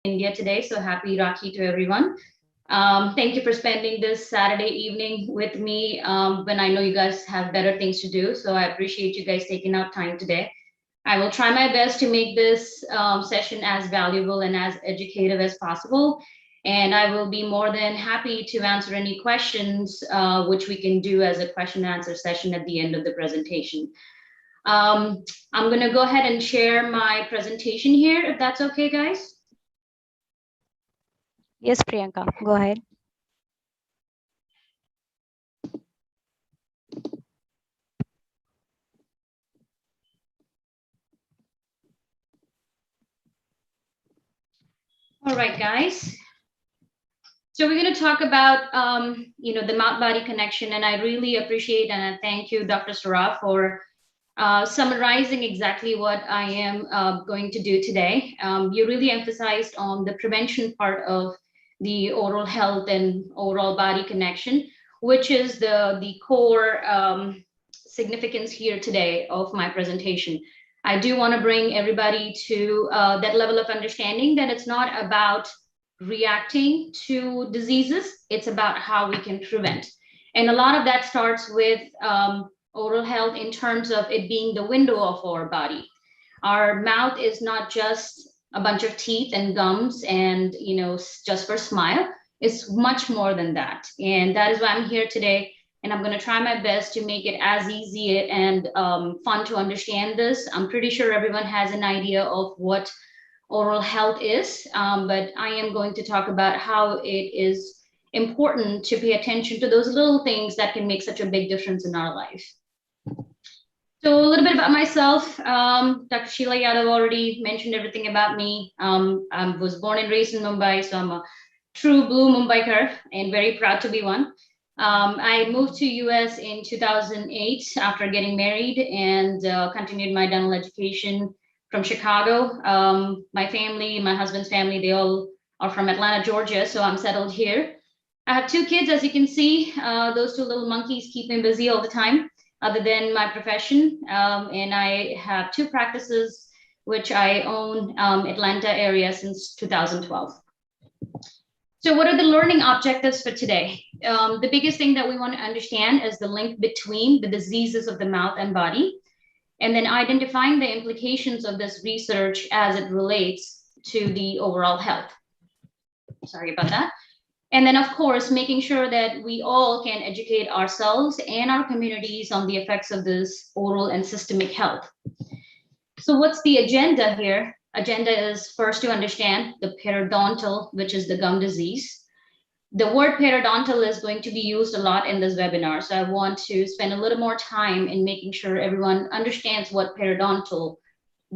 India today, so happy Rakhi to everyone. Thank you for spending this Saturday evening with me when I know you guys have better things to do. So I appreciate you guys taking out time today. I will try my best to make this session as valuable and as educative as possible. And I will be more than happy to answer any questions, which we can do as a question and answer session at the end of the presentation. I'm going to go ahead and share my presentation here, if that's okay, guys. Yes, Priyanka, go ahead. All right, guys. So we're going to talk about, the mouth-body connection, and I really appreciate and I thank you, Dr. Saraf, for summarizing exactly what I am going to do today. You really emphasized on the prevention part of the oral health and overall body connection, which is the core significance here today of my presentation. I do want to bring everybody to that level of understanding that it's not about reacting to diseases, it's about how we can prevent. And a lot of that starts with oral health in terms of it being the window of our body. Our mouth is not just a bunch of teeth and gums and, just for smile. It's much more than that. And that is why I'm here today. And I'm going to try my best to make it as easy and fun to understand this. I'm pretty sure everyone has an idea of what oral health is, but I am going to talk about how it is important to pay attention to those little things that can make such a big difference in our life. So a little bit about myself. Dr. Sheila Yadav already mentioned everything about me. I was born and raised in Mumbai, so I'm a true blue Mumbaiker and very proud to be one. I moved to US in 2008 after getting married and continued my dental education from Chicago. My family, my husband's family, they all are from Atlanta, Georgia, so I'm settled here. I have two kids, as you can see. Those two little monkeys keep me busy all the time, other than my profession. And I have two practices, which I own Atlanta area since 2012. So what are the learning objectives for today? The biggest thing that we want to understand is the link between the diseases of the mouth and body, and then identifying the implications of this research as it relates to the overall health. Sorry about that. And then, of course, making sure that we all can educate ourselves and our communities on the effects of this oral and systemic health. So what's the agenda here? Agenda is first to understand the periodontal, which is the gum disease. The word periodontal is going to be used a lot in this webinar, so I want to spend a little more time in making sure everyone understands what periodontal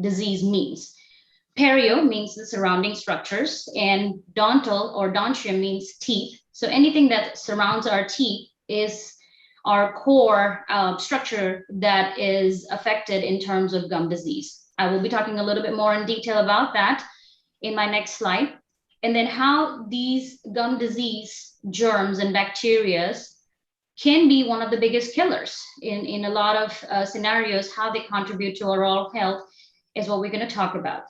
disease means. Perio means the surrounding structures, and dontal or dentium means teeth. So anything that surrounds our teeth is our core structure that is affected in terms of gum disease. I will be talking a little bit more in detail about that in my next slide. And then how these gum disease germs and bacteria can be one of the biggest killers in a lot of scenarios. How they contribute to our oral health is what we're going to talk about.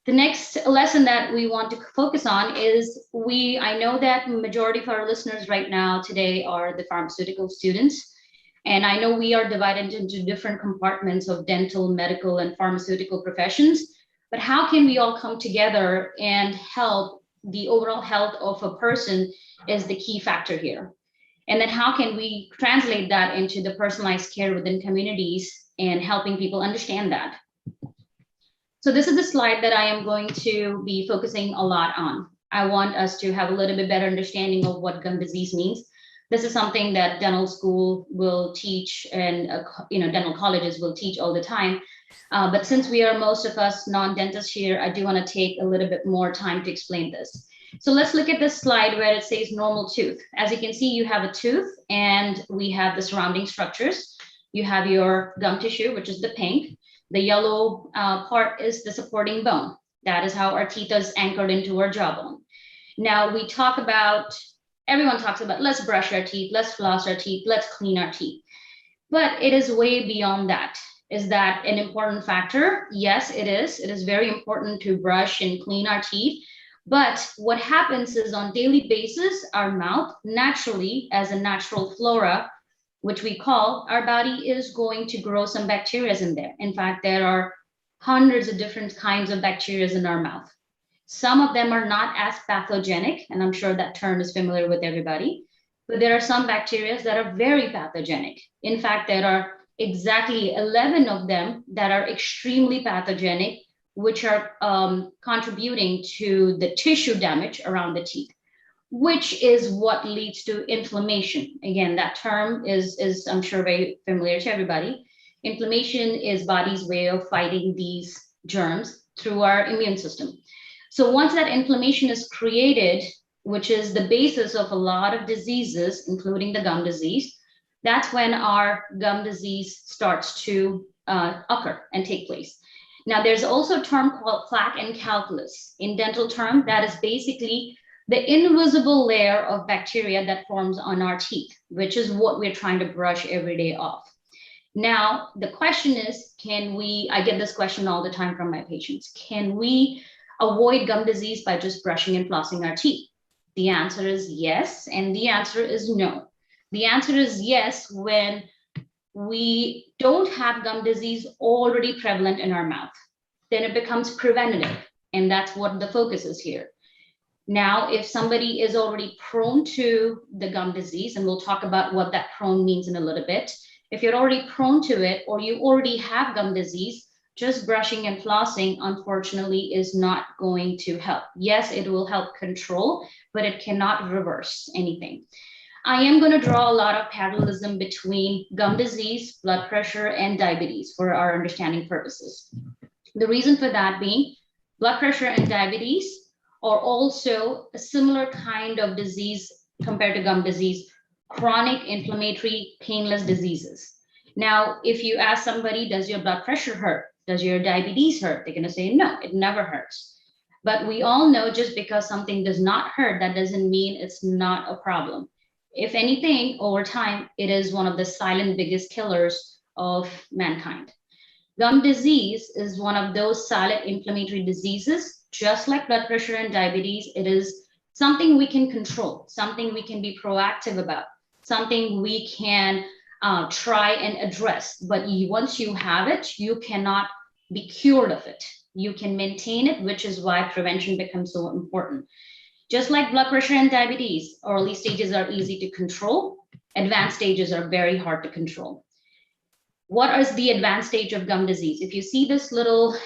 The next lesson that we want to focus on is I know that majority of our listeners right now today are the pharmaceutical students. And I know we are divided into different compartments of dental, medical, and pharmaceutical professions. But how can we all come together and help the overall health of a person is the key factor here. And then how can we translate that into the personalized care within communities and helping people understand that? So this is the slide that I am going to be focusing a lot on. I want us to have a little bit better understanding of what gum disease means. This is something that dental school will teach and dental colleges will teach all the time. But since we are most of us non-dentists here, I do want to take a little bit more time to explain this. So let's look at this slide where it says normal tooth. As you can see, you have a tooth and we have the surrounding structures. You have your gum tissue, which is the pink. The yellow part is the supporting bone. That is how our teeth is anchored into our jawbone. Now everyone talks about let's brush our teeth, let's floss our teeth, let's clean our teeth. But it is way beyond that. Is that an important factor? Yes, it is. It is very important to brush and clean our teeth. But what happens is on daily basis, our mouth naturally, as a natural flora, which we call, our body is going to grow some bacteria in there. In fact, there are hundreds of different kinds of bacteria in our mouth. Some of them are not as pathogenic, and I'm sure that term is familiar with everybody, but there are some bacteria that are very pathogenic. In fact, there are exactly 11 of them that are extremely pathogenic, which are contributing to the tissue damage around the teeth, which is what leads to inflammation. Again, that term is I'm sure very familiar to everybody. Inflammation is body's way of fighting these germs through our immune system. So once that inflammation is created, which is the basis of a lot of diseases, including the gum disease, that's when our gum disease starts to occur and take place. Now, there's also a term called plaque and calculus. In dental term, that is basically the invisible layer of bacteria that forms on our teeth, which is what we're trying to brush every day off. Now, the question is, I get this question all the time from my patients, can we avoid gum disease by just brushing and flossing our teeth? The answer is yes, and the answer is no. The answer is yes when we don't have gum disease already prevalent in our mouth. Then it becomes preventative, and that's what the focus is here. Now, if somebody is already prone to the gum disease, and we'll talk about what that prone means in a little bit, if you're already prone to it or you already have gum disease, just brushing and flossing, unfortunately, is not going to help. Yes, it will help control, but it cannot reverse anything. I am going to draw a lot of parallelism between gum disease, blood pressure, and diabetes for our understanding purposes. The reason for that being blood pressure and diabetes are also a similar kind of disease compared to gum disease, chronic inflammatory painless diseases. Now, if you ask somebody, does your blood pressure hurt? Does your diabetes hurt? They're going to say, no, it never hurts. But we all know just because something does not hurt, that doesn't mean it's not a problem. If anything, over time, it is one of the silent biggest killers of mankind. Gum disease is one of those silent inflammatory diseases, just like blood pressure and diabetes. It is something we can control, something we can be proactive about, something we can try and address. But once you have it, you cannot be cured of it. You can maintain it, which is why prevention becomes so important. Just like blood pressure and diabetes, early stages are easy to control. Advanced stages are very hard to control. What is the advanced stage of gum disease? If you see this little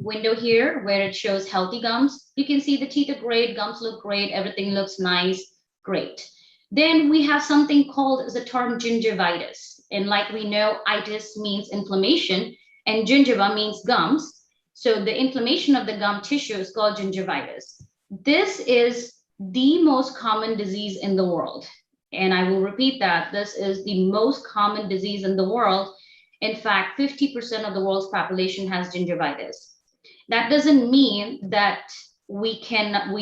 window here where it shows healthy gums, you can see the teeth are great, gums look great, everything looks nice, great. Then we have something called the term gingivitis. And like we know, itis means inflammation and gingiva means gums. So the inflammation of the gum tissue is called gingivitis. This is the most common disease in the world. And I will repeat that. This is the most common disease in the world. In fact, 50% of the world's population has gingivitis. That doesn't mean that we cannot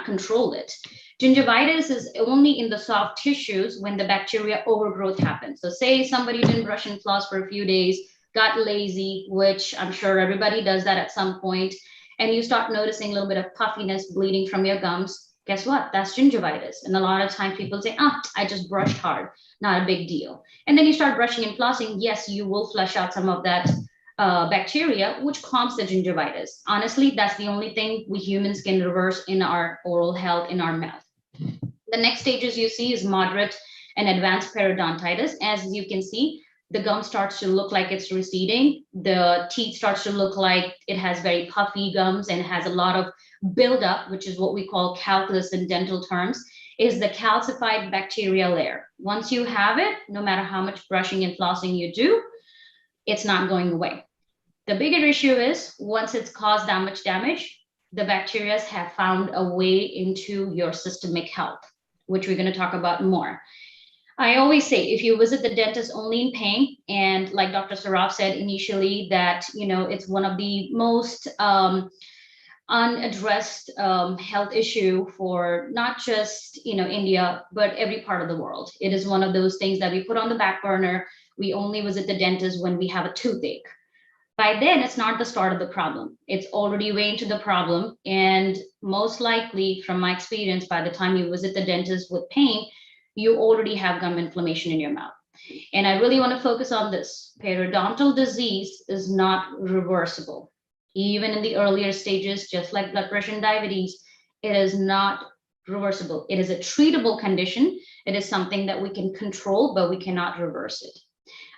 control it. Gingivitis is only in the soft tissues when the bacteria overgrowth happens. So say somebody didn't brush and floss for a few days, got lazy, which I'm sure everybody does that at some point, and you start noticing a little bit of puffiness, bleeding from your gums. Guess what? That's gingivitis. And a lot of times people say, I just brushed hard, not a big deal. And then you start brushing and flossing. Yes, you will flush out some of that bacteria, which calms the gingivitis. Honestly, that's the only thing we humans can reverse in our oral health, in our mouth. The next stages you see is moderate and advanced periodontitis. As you can see, the gum starts to look like it's receding. The teeth starts to look like it has very puffy gums and has a lot of buildup, which is what we call calculus in dental terms, is the calcified bacteria layer. Once you have it, no matter how much brushing and flossing you do, it's not going away. The bigger issue is once it's caused that much damage, the bacteria have found a way into your systemic health, which we're going to talk about more. I always say, if you visit the dentist only in pain, and like Dr. Saraf said initially, that it's one of the most unaddressed health issue for not just India, but every part of the world. It is one of those things that we put on the back burner. We only visit the dentist when we have a toothache. By then, it's not the start of the problem. It's already way into the problem. And most likely, from my experience, by the time you visit the dentist with pain, you already have gum inflammation in your mouth. And I really want to focus on this. Periodontal disease is not reversible. Even in the earlier stages, just like blood pressure and diabetes, it is not reversible. It is a treatable condition. It is something that we can control, but we cannot reverse it.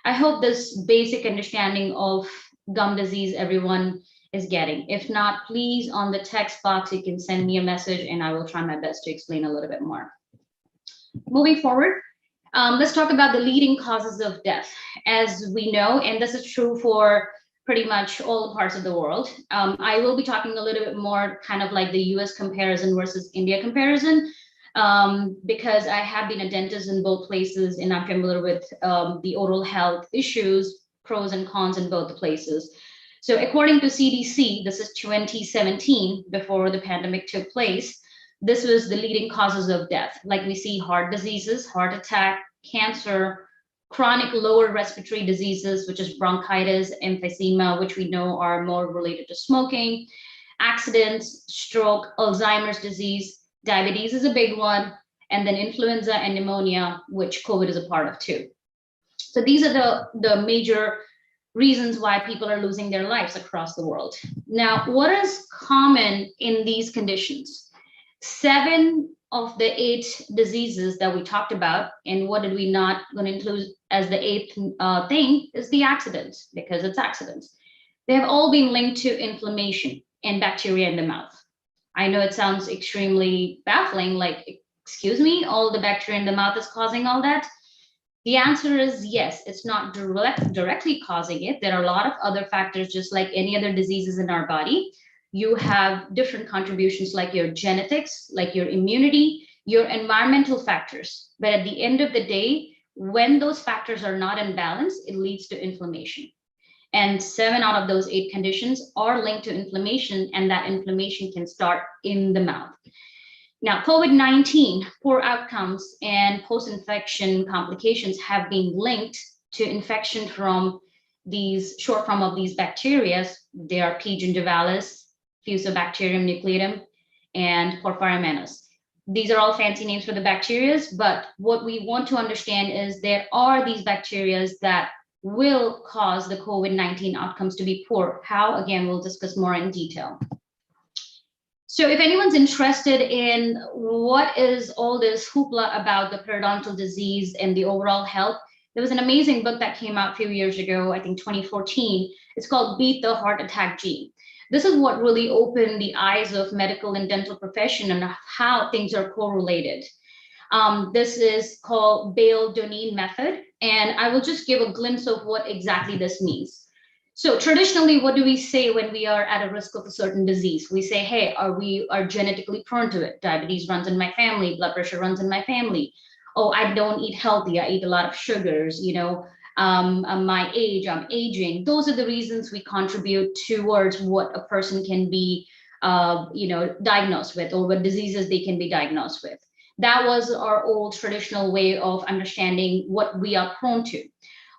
I hope this basic understanding of gum disease everyone is getting. If not, please, on the text box, you can send me a message and I will try my best to explain a little bit more. Moving forward, let's talk about the leading causes of death. As we know, and this is true for pretty much all parts of the world, I will be talking a little bit more kind of like the US comparison versus India comparison, because I have been a dentist in both places and I'm familiar with the oral health issues, pros and cons in both places. So according to CDC, this is 2017, before the pandemic took place, this was the leading causes of death. Like we see heart diseases, heart attack, cancer, chronic lower respiratory diseases, which is bronchitis, emphysema, which we know are more related to smoking, accidents, stroke, Alzheimer's disease, diabetes is a big one, and then influenza and pneumonia, which COVID is a part of too. So these are the major reasons why people are losing their lives across the world. Now, what is common in these conditions? 7 of the 8 diseases that we talked about, and what did we not going to include as the 8th thing is the accidents, because it's accidents. They have all been linked to inflammation and bacteria in the mouth. I know it sounds extremely baffling, like, excuse me, all the bacteria in the mouth is causing all that? The answer is yes, it's not directly causing it. There are a lot of other factors, just like any other diseases in our body. You have different contributions like your genetics, like your immunity, your environmental factors. But at the end of the day, when those factors are not in balance, it leads to inflammation. And 7 out of those 8 conditions are linked to inflammation, and that inflammation can start in the mouth. Now, COVID-19, poor outcomes and post-infection complications have been linked to infection from these short form of these bacteria. They are P. Gingivalis, Fusobacterium Nucleatin, and Porphyromonas. These are all fancy names for the bacteria, but what we want to understand is there are these bacteria that will cause the COVID-19 outcomes to be poor. How? Again, we'll discuss more in detail. So if anyone's interested in what is all this hoopla about the periodontal disease and the overall health, there was an amazing book that came out a few years ago, I think 2014. It's called Beat the Heart Attack Gene. This is what really opened the eyes of medical and dental profession and how things are correlated. This is called Bale-Donine method, and I will just give a glimpse of what exactly this means. So traditionally, what do we say when we are at a risk of a certain disease? We say, hey, we are genetically prone to it. Diabetes runs in my family, blood pressure runs in my family. Oh, I don't eat healthy, I eat a lot of sugars, my age, I'm aging. Those are the reasons we contribute towards what a person can be, diagnosed with, or what diseases they can be diagnosed with. That was our old traditional way of understanding what we are prone to.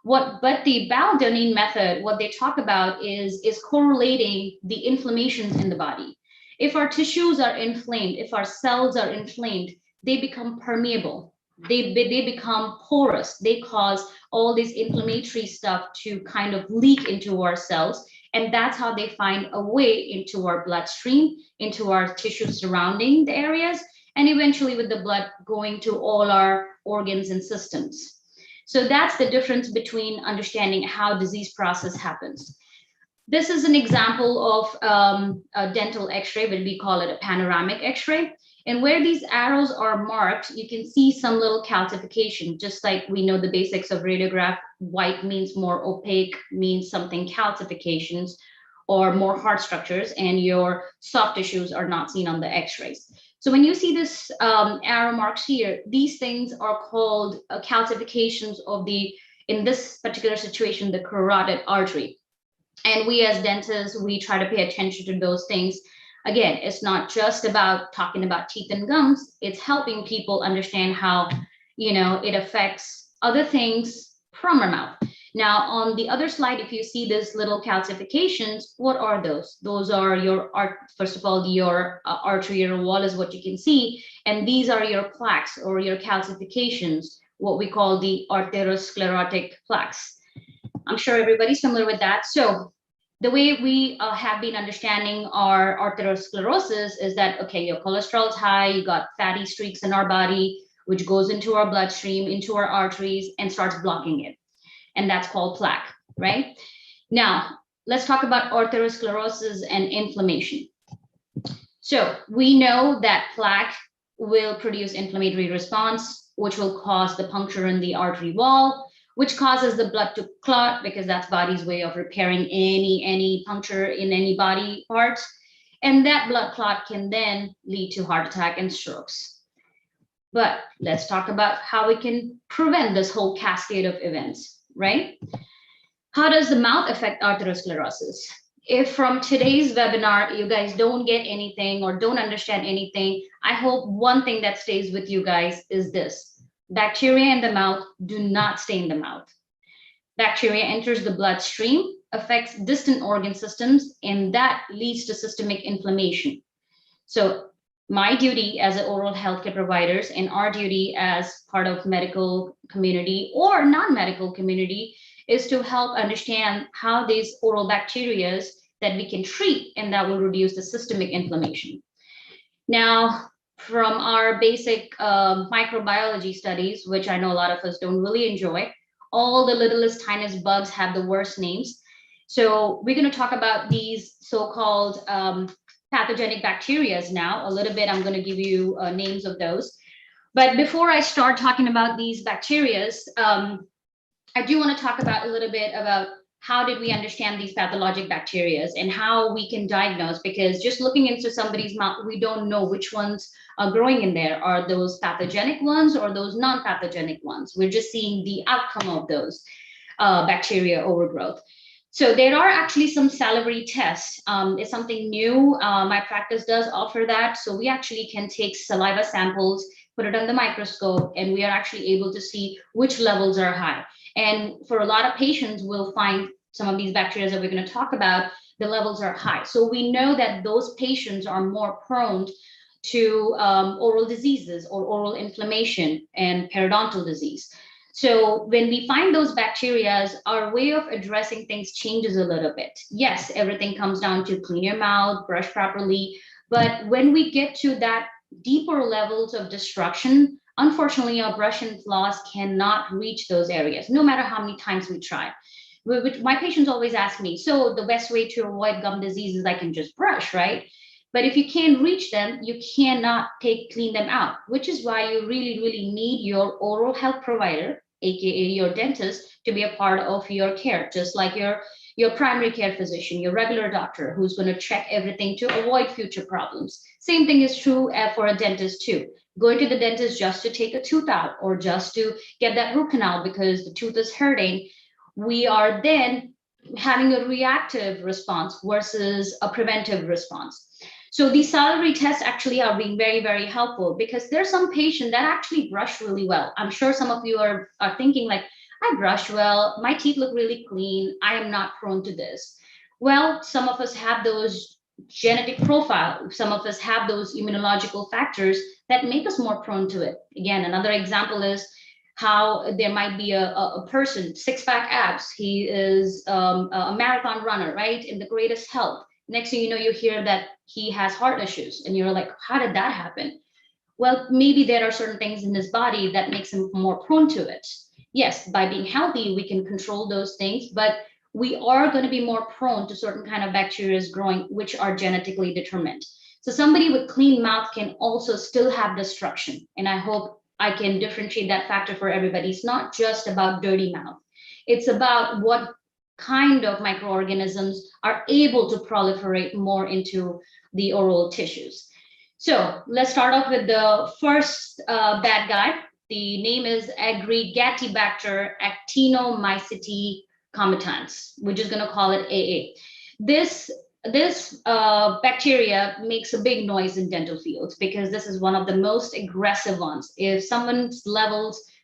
But the Bale-Donine method, what they talk about is correlating the inflammations in the body. If our tissues are inflamed, if our cells are inflamed, they become permeable. They become porous. They cause all this inflammatory stuff to kind of leak into our cells. And that's how they find a way into our bloodstream, into our tissues surrounding the areas, and eventually with the blood going to all our organs and systems. So that's the difference between understanding how disease process happens. This is an example of a dental x-ray, but we call it a panoramic x-ray. And where these arrows are marked, you can see some little calcification, just like we know the basics of radiograph. White means more opaque, means something calcifications or more hard structures, and your soft tissues are not seen on the x-rays. So when you see this arrow marks here, these things are called calcifications of in this particular situation, the carotid artery. And we as dentists, we try to pay attention to those things. Again, it's not just about talking about teeth and gums, it's helping people understand how, it affects other things from our mouth. Now, on the other slide, if you see these little calcifications, what are those? Those are your first of all, your arterial wall is what you can see, and these are your plaques or your calcifications, what we call the atherosclerotic plaques. I'm sure everybody's familiar with that. So the way we have been understanding our atherosclerosis is that, okay, your cholesterol is high, you got fatty streaks in our body, which goes into our bloodstream, into our arteries, and starts blocking it. And that's called plaque, right? Now, let's talk about atherosclerosis and inflammation. So we know that plaque will produce inflammatory response, which will cause the puncture in the artery wall, which causes the blood to clot because that's body's way of repairing any puncture in any body parts. And that blood clot can then lead to heart attack and strokes. But let's talk about how we can prevent this whole cascade of events, right? How does the mouth affect atherosclerosis? If from today's webinar, you guys don't get anything or don't understand anything, I hope one thing that stays with you guys is this. Bacteria in the mouth do not stay in the mouth. Bacteria enters the bloodstream, affects distant organ systems, and that leads to systemic inflammation. So my duty as an oral healthcare providers and our duty as part of medical community or non-medical community is to help understand how these oral bacteria that we can treat and that will reduce the systemic inflammation. Now, from our basic microbiology studies, which I know a lot of us don't really enjoy, all the littlest, tiniest bugs have the worst names. So we're going to talk about these so-called pathogenic bacterias now. A little bit, I'm going to give you names of those. But before I start talking about these bacterias, I do want to talk about a little bit about how did we understand these pathologic bacterias and how we can diagnose, because just looking into somebody's mouth, we don't know which ones are growing in there. Are those pathogenic ones or those non-pathogenic ones? We're just seeing the outcome of those bacteria overgrowth. So there are actually some salivary tests. It's something new. My practice does offer that. So we actually can take saliva samples, put it on the microscope, and we are actually able to see which levels are high. And for a lot of patients, we'll find some of these bacteria that we're going to talk about, the levels are high. So we know that those patients are more prone to oral diseases or oral inflammation and periodontal disease. So when we find those bacteria, our way of addressing things changes a little bit. Yes, everything comes down to clean your mouth, brush properly. But when we get to that deeper levels of destruction, unfortunately, our brush and floss cannot reach those areas, no matter how many times we try. My patients always ask me, so the best way to avoid gum disease is I can just brush, right? But if you can't reach them, you cannot clean them out, which is why you really, really need your oral health provider, aka your dentist, to be a part of your care, just like your primary care physician, your regular doctor, who's going to check everything to avoid future problems. Same thing is true for a dentist too. Going to the dentist just to take a tooth out or just to get that root canal because the tooth is hurting, we are then having a reactive response versus a preventive response. So these salivary tests actually are being very, very helpful because there's some patients that actually brush really well. I'm sure some of you are thinking like, I brush well, my teeth look really clean, I am not prone to this. Well, some of us have those genetic profile. Some of us have those immunological factors that make us more prone to it. Again, another example is how there might be a person, six-pack abs. He is a marathon runner, right? In the greatest health. Next thing you know, you hear that he has heart issues and you're like, how did that happen? Well, maybe there are certain things in his body that makes him more prone to it. Yes, by being healthy, we can control those things, but we are going to be more prone to certain kind of bacteria growing, which are genetically determined. So somebody with clean mouth can also still have destruction. And I hope I can differentiate that factor for everybody. It's not just about dirty mouth. It's about what kind of microorganisms are able to proliferate more into the oral tissues. So let's start off with the first bad guy. The name is Aggregatibacter actinomycetes comitans. We're just going to call it AA. This bacteria makes a big noise in dental fields because this is one of the most aggressive ones. If someone's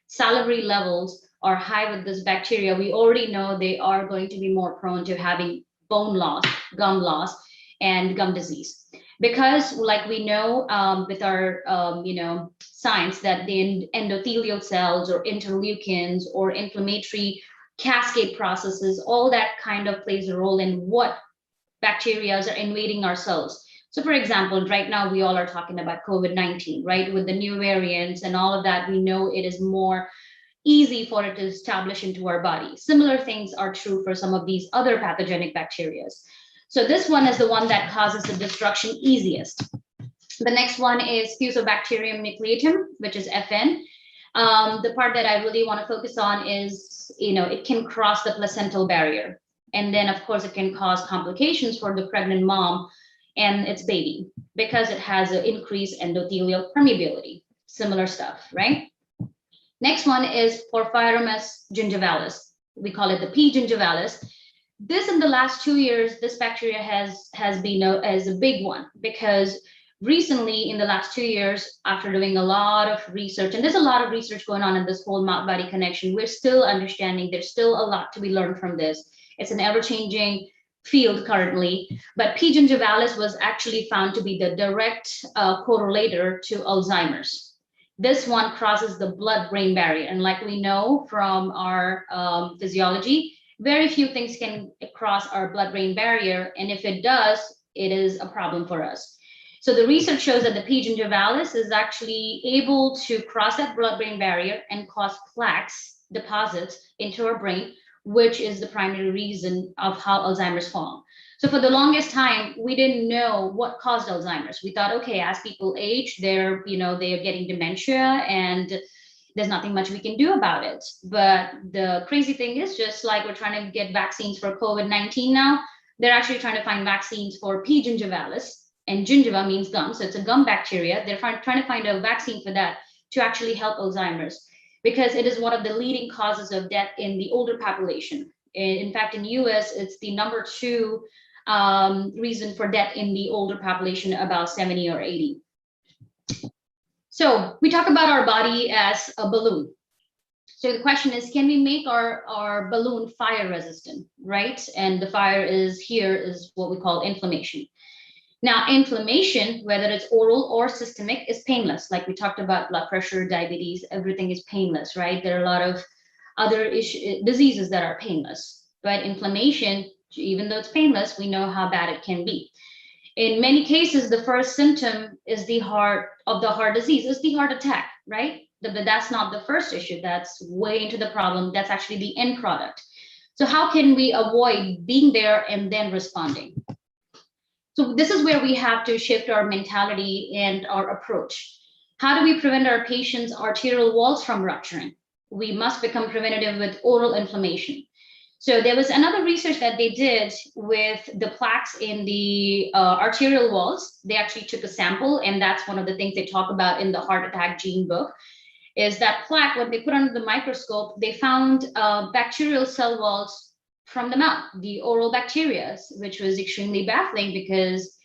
salivary levels are high with this bacteria, we already know they are going to be more prone to having bone loss, and gum disease. Because like we know with our, science that the endothelial cells or interleukins or inflammatory cascade processes, all that kind of plays a role in what bacteria are invading our cells. So for example, right now we all are talking about COVID-19, right? With the new variants and all of that, we know it is more easy for it to establish into our body. Similar things are true for some of these other pathogenic bacteria. So this one is the one that causes the destruction easiest. The next one is Fusobacterium Nucleatin, which is FN. The part that I really want to focus on is, it can cross the placental barrier. And then, of course, it can cause complications for the pregnant mom and its baby because it has an increased endothelial permeability. Similar stuff, right? Next one is Porphyromus gingivalis. We call it the P. gingivalis. This, in the last 2 years, this bacteria has been as a big one because recently, in the last 2 years, after doing a lot of research, and there's a lot of research going on in this whole mouth-body connection, we're still understanding there's still a lot to be learned from this. It's an ever-changing field currently, but P. gingivalis was actually found to be the direct correlator to Alzheimer's. This one crosses the blood-brain barrier, and like we know from our physiology, very few things can cross our blood-brain barrier, and if it does, it is a problem for us. So the research shows that the P. gingivalis is actually able to cross that blood-brain barrier and cause plaques deposits into our brain, which is the primary reason of how Alzheimer's form. So for the longest time, we didn't know what caused Alzheimer's. We thought, okay, as people age, they're getting dementia and there's nothing much we can do about it. But the crazy thing is, just like we're trying to get vaccines for COVID-19 now, they're actually trying to find vaccines for P. gingivalis, and gingiva means gum, so it's a gum bacteria. They're trying to find a vaccine for that to actually help Alzheimer's, because it is one of the leading causes of death in the older population. In fact, in US, it's the number 2 reason for death in the older population, about 70 or 80. So we talk about our body as a balloon. So the question is, can we make our balloon fire resistant, right? And the fire is what we call inflammation. Now, inflammation, whether it's oral or systemic, is painless. Like we talked about blood pressure, diabetes, everything is painless, right? There are a lot of other diseases that are painless, but inflammation, even though it's painless, we know how bad it can be. In many cases, the first symptom is the heart disease, is the heart attack, right? But that's not the first issue. That's way into the problem. That's actually the end product. So how can we avoid being there and then responding? So this is where we have to shift our mentality and our approach. How do we prevent our patients' arterial walls from rupturing? We must become preventative with oral inflammation. So there was another research that they did with the plaques in the arterial walls. They actually took a sample, and that's one of the things they talk about in the heart attack gene book, is that plaque, when they put under the microscope, they found bacterial cell walls from the mouth, the oral bacteria, which was extremely baffling because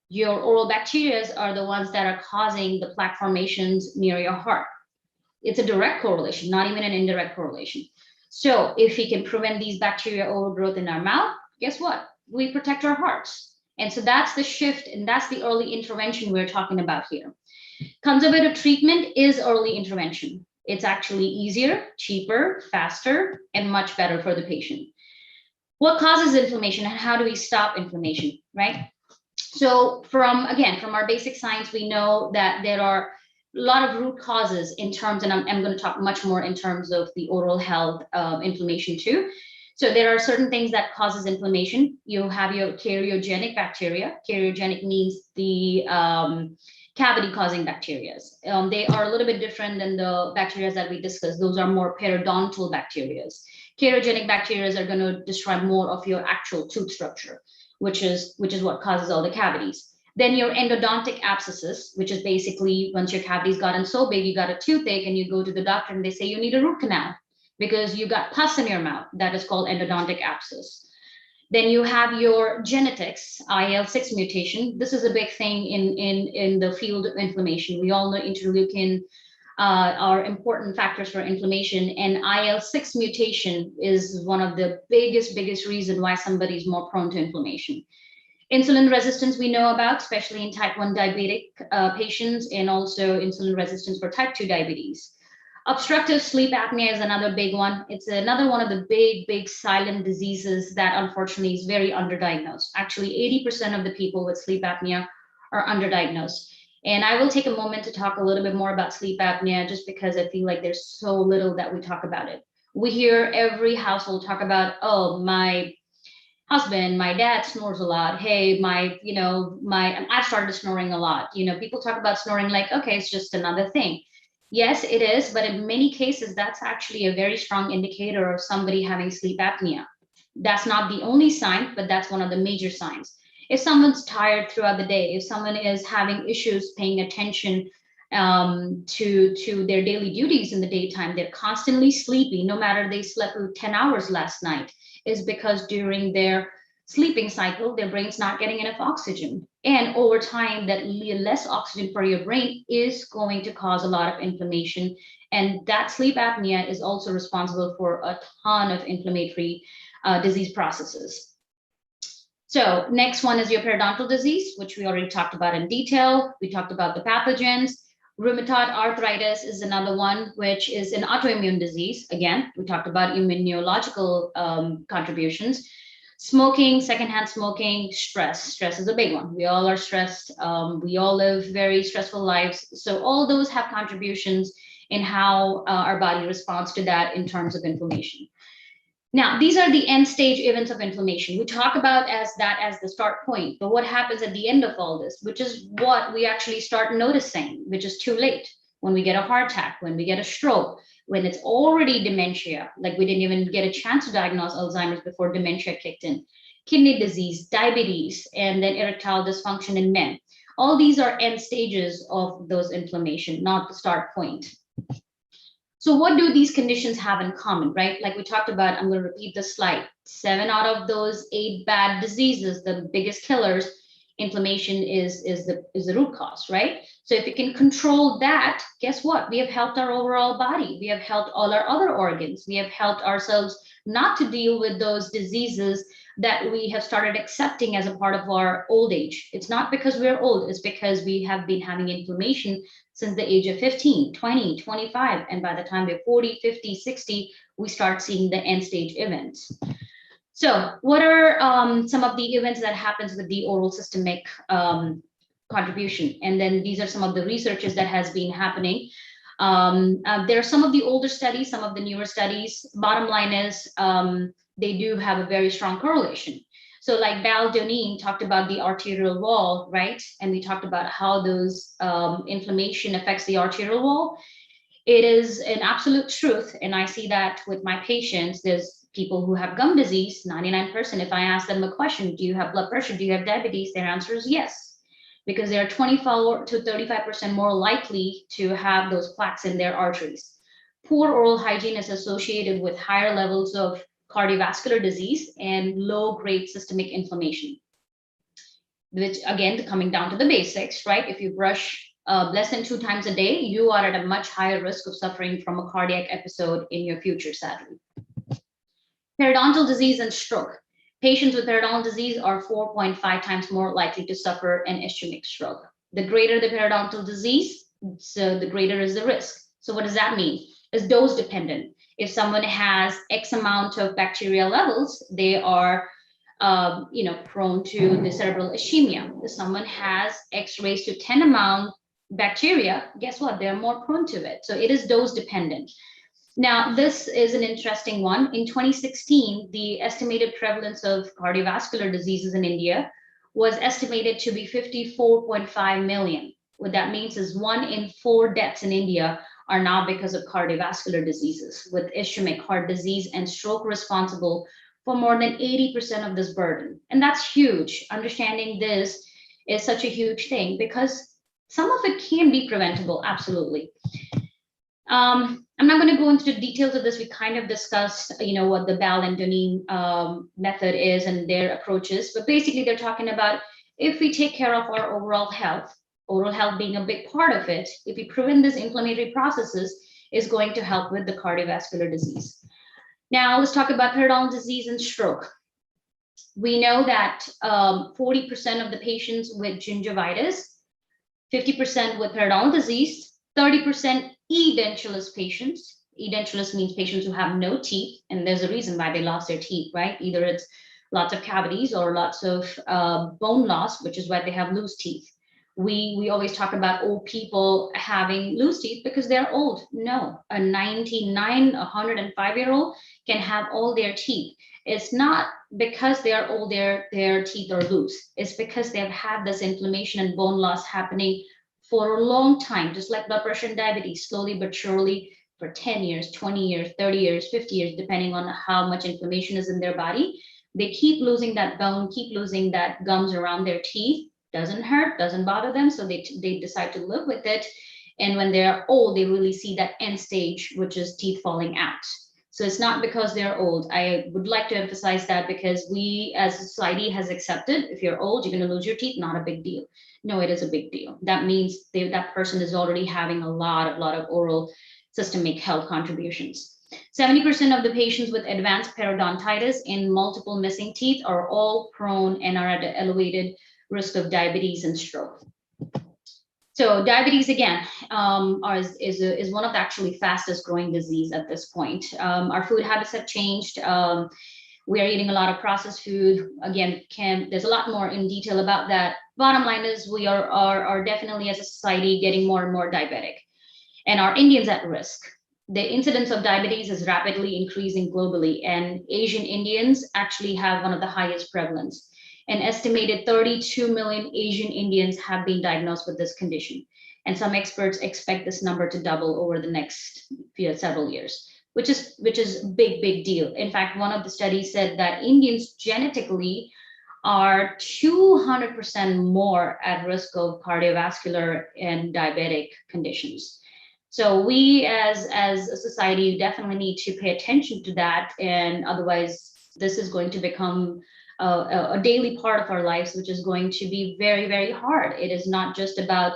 your oral bacteria are the ones that are causing the plaque formations near your heart. It's a direct correlation, not even an indirect correlation. So if we can prevent these bacteria overgrowth in our mouth, guess what? We protect our hearts. And so that's the shift, and that's the early intervention we're talking about here. Conservative treatment is early intervention. It's actually easier, cheaper, faster, and much better for the patient. What causes inflammation and how do we stop inflammation, right? So from our basic science, we know that there are a lot of root causes in terms, and I'm going to talk much more in terms of the oral health inflammation too. So there are certain things that causes inflammation. You have your karyogenic bacteria. Karyogenic means the cavity causing bacteria. They are a little bit different than the bacteria that we discussed. Those are more periodontal bacteria. Karyogenic bacteria are going to destroy more of your actual tooth structure, which is what causes all the cavities. Then your endodontic abscesses, which is basically once your cavity's gotten so big, you got a toothache and you go to the doctor and they say you need a root canal because you got pus in your mouth. That is called endodontic abscess. Then you have your genetics, Il6 mutation. This is a big thing in the field of inflammation. We all know interleukin are important factors for inflammation. And IL6 mutation is one of the biggest reason why somebody is more prone to inflammation. Insulin resistance we know about, especially in type 1 diabetic patients, and also insulin resistance for type 2 diabetes. Obstructive sleep apnea is another big one. It's another one of the big silent diseases that unfortunately is very underdiagnosed. Actually, 80% of the people with sleep apnea are underdiagnosed. And I will take a moment to talk a little bit more about sleep apnea, just because I feel like there's so little that we talk about it. We hear every household talk about, oh, my husband, my dad snores a lot. Hey, I've started snoring a lot. People talk about snoring like, okay, it's just another thing. Yes, it is, but in many cases, that's actually a very strong indicator of somebody having sleep apnea. That's not the only sign, but that's one of the major signs. If someone's tired throughout the day, if someone is having issues paying attention to their daily duties in the daytime, they're constantly sleepy, no matter they slept 10 hours last night, is because during their sleeping cycle, their brain's not getting enough oxygen. And over time, that less oxygen for your brain is going to cause a lot of inflammation. And that sleep apnea is also responsible for a ton of inflammatory disease processes. So next one is your periodontal disease, which we already talked about in detail. We talked about the pathogens. Rheumatoid arthritis is another one, which is an autoimmune disease. Again, we talked about immunological contributions. Smoking, secondhand smoking, stress. Stress is a big one. We all are stressed. We all live very stressful lives. So all those have contributions in how our body responds to that in terms of inflammation. Now, these are the end stage events of inflammation. We talk about as the start point, but what happens at the end of all this, which is what we actually start noticing, which is too late, when we get a heart attack, when we get a stroke, when it's already dementia, like we didn't even get a chance to diagnose Alzheimer's before dementia kicked in, kidney disease, diabetes, and then erectile dysfunction in men. All these are end stages of those inflammation, not the start point. So what do these conditions have in common, right? Like we talked about, I'm going to repeat the slide. 7 out of those 8 bad diseases, the biggest killers, inflammation is the root cause, right? So if we can control that, guess what? We have helped our overall body. We have helped all our other organs. We have helped ourselves not to deal with those diseases that we have started accepting as a part of our old age. It's not because we're old, it's because we have been having inflammation since the age of 15, 20, 25. And by the time we're 40, 50, 60, we start seeing the end stage events. So what are some of the events that happens with the oral systemic contribution? And then these are some of the researches that has been happening. There are some of the older studies, some of the newer studies. Bottom line is they do have a very strong correlation. So like Val Doneen talked about the arterial wall, right? And we talked about how those inflammation affects the arterial wall. It is an absolute truth. And I see that with my patients. There's people who have gum disease, 99%. If I ask them a question, do you have blood pressure? Do you have diabetes? Their answer is yes, because they are 24 to 35% more likely to have those plaques in their arteries. Poor oral hygiene is associated with higher levels of cardiovascular disease and low-grade systemic inflammation, which again, coming down to the basics, right? If you brush less than 2 times a day, you are at a much higher risk of suffering from a cardiac episode in your future, sadly. Periodontal disease and stroke. Patients with periodontal disease are 4.5 times more likely to suffer an ischemic stroke. The greater the periodontal disease, so the greater is the risk. So what does that mean? It's dose dependent. If someone has X amount of bacterial levels, they are prone to the cerebral ischemia. If someone has X raised to 10 amount bacteria, guess what? They're more prone to it. So it is dose dependent. Now, this is an interesting one. In 2016, the estimated prevalence of cardiovascular diseases in India was estimated to be 54.5 million. What that means is 1 in 4 deaths in India are now because of cardiovascular diseases, with ischemic heart disease and stroke responsible for more than 80% of this burden. And that's huge. Understanding this is such a huge thing because some of it can be preventable, absolutely. I'm not going to go into the details of this. We kind of discussed, what the Bell and Doneen method is and their approaches, but basically they're talking about if we take care of our overall health, oral health being a big part of it, if we prevent these inflammatory processes, is going to help with the cardiovascular disease. Now let's talk about periodontal disease and stroke. We know that 40% of the patients with gingivitis, 50% with periodontal disease, 30% edentulous patients. Edentulous means patients who have no teeth, and there's a reason why they lost their teeth, right? Either it's lots of cavities or lots of bone loss, which is why they have loose teeth. We always talk about old people having loose teeth because they're old. No, a 99, 105-year-old can have all their teeth. It's not because they are old, their teeth are loose. It's because they've had this inflammation and bone loss happening for a long time, just like blood pressure and diabetes, slowly but surely for 10 years, 20 years, 30 years, 50 years, depending on how much inflammation is in their body. They keep losing that bone, keep losing that gums around their teeth. Doesn't hurt, doesn't bother them, so they decide to live with it. And when they're old, they really see that end stage, which is teeth falling out. So it's not because they're old. I would like to emphasize that because we as a society has accepted if you're old, you're going to lose your teeth, not a big deal. No, it is a big deal. That means that person is already having a lot of oral systemic health contributions. 70% of the patients with advanced periodontitis and multiple missing teeth are all prone and are at an elevated risk of diabetes and stroke. So diabetes again is one of the actually fastest growing disease at this point. Our food habits have changed. We are eating a lot of processed food. Again, there's a lot more in detail about that. Bottom line is we are definitely as a society getting more and more diabetic, and are Indians at risk. The incidence of diabetes is rapidly increasing globally, and Asian Indians actually have one of the highest prevalence. An estimated 32 million Asian Indians have been diagnosed with this condition. And some experts expect this number to double over the next several years, which is a big deal. In fact, one of the studies said that Indians genetically are 200% more at risk of cardiovascular and diabetic conditions. So we as a society definitely need to pay attention to that, and otherwise this is going to become a daily part of our lives, which is going to be very hard. It is not just about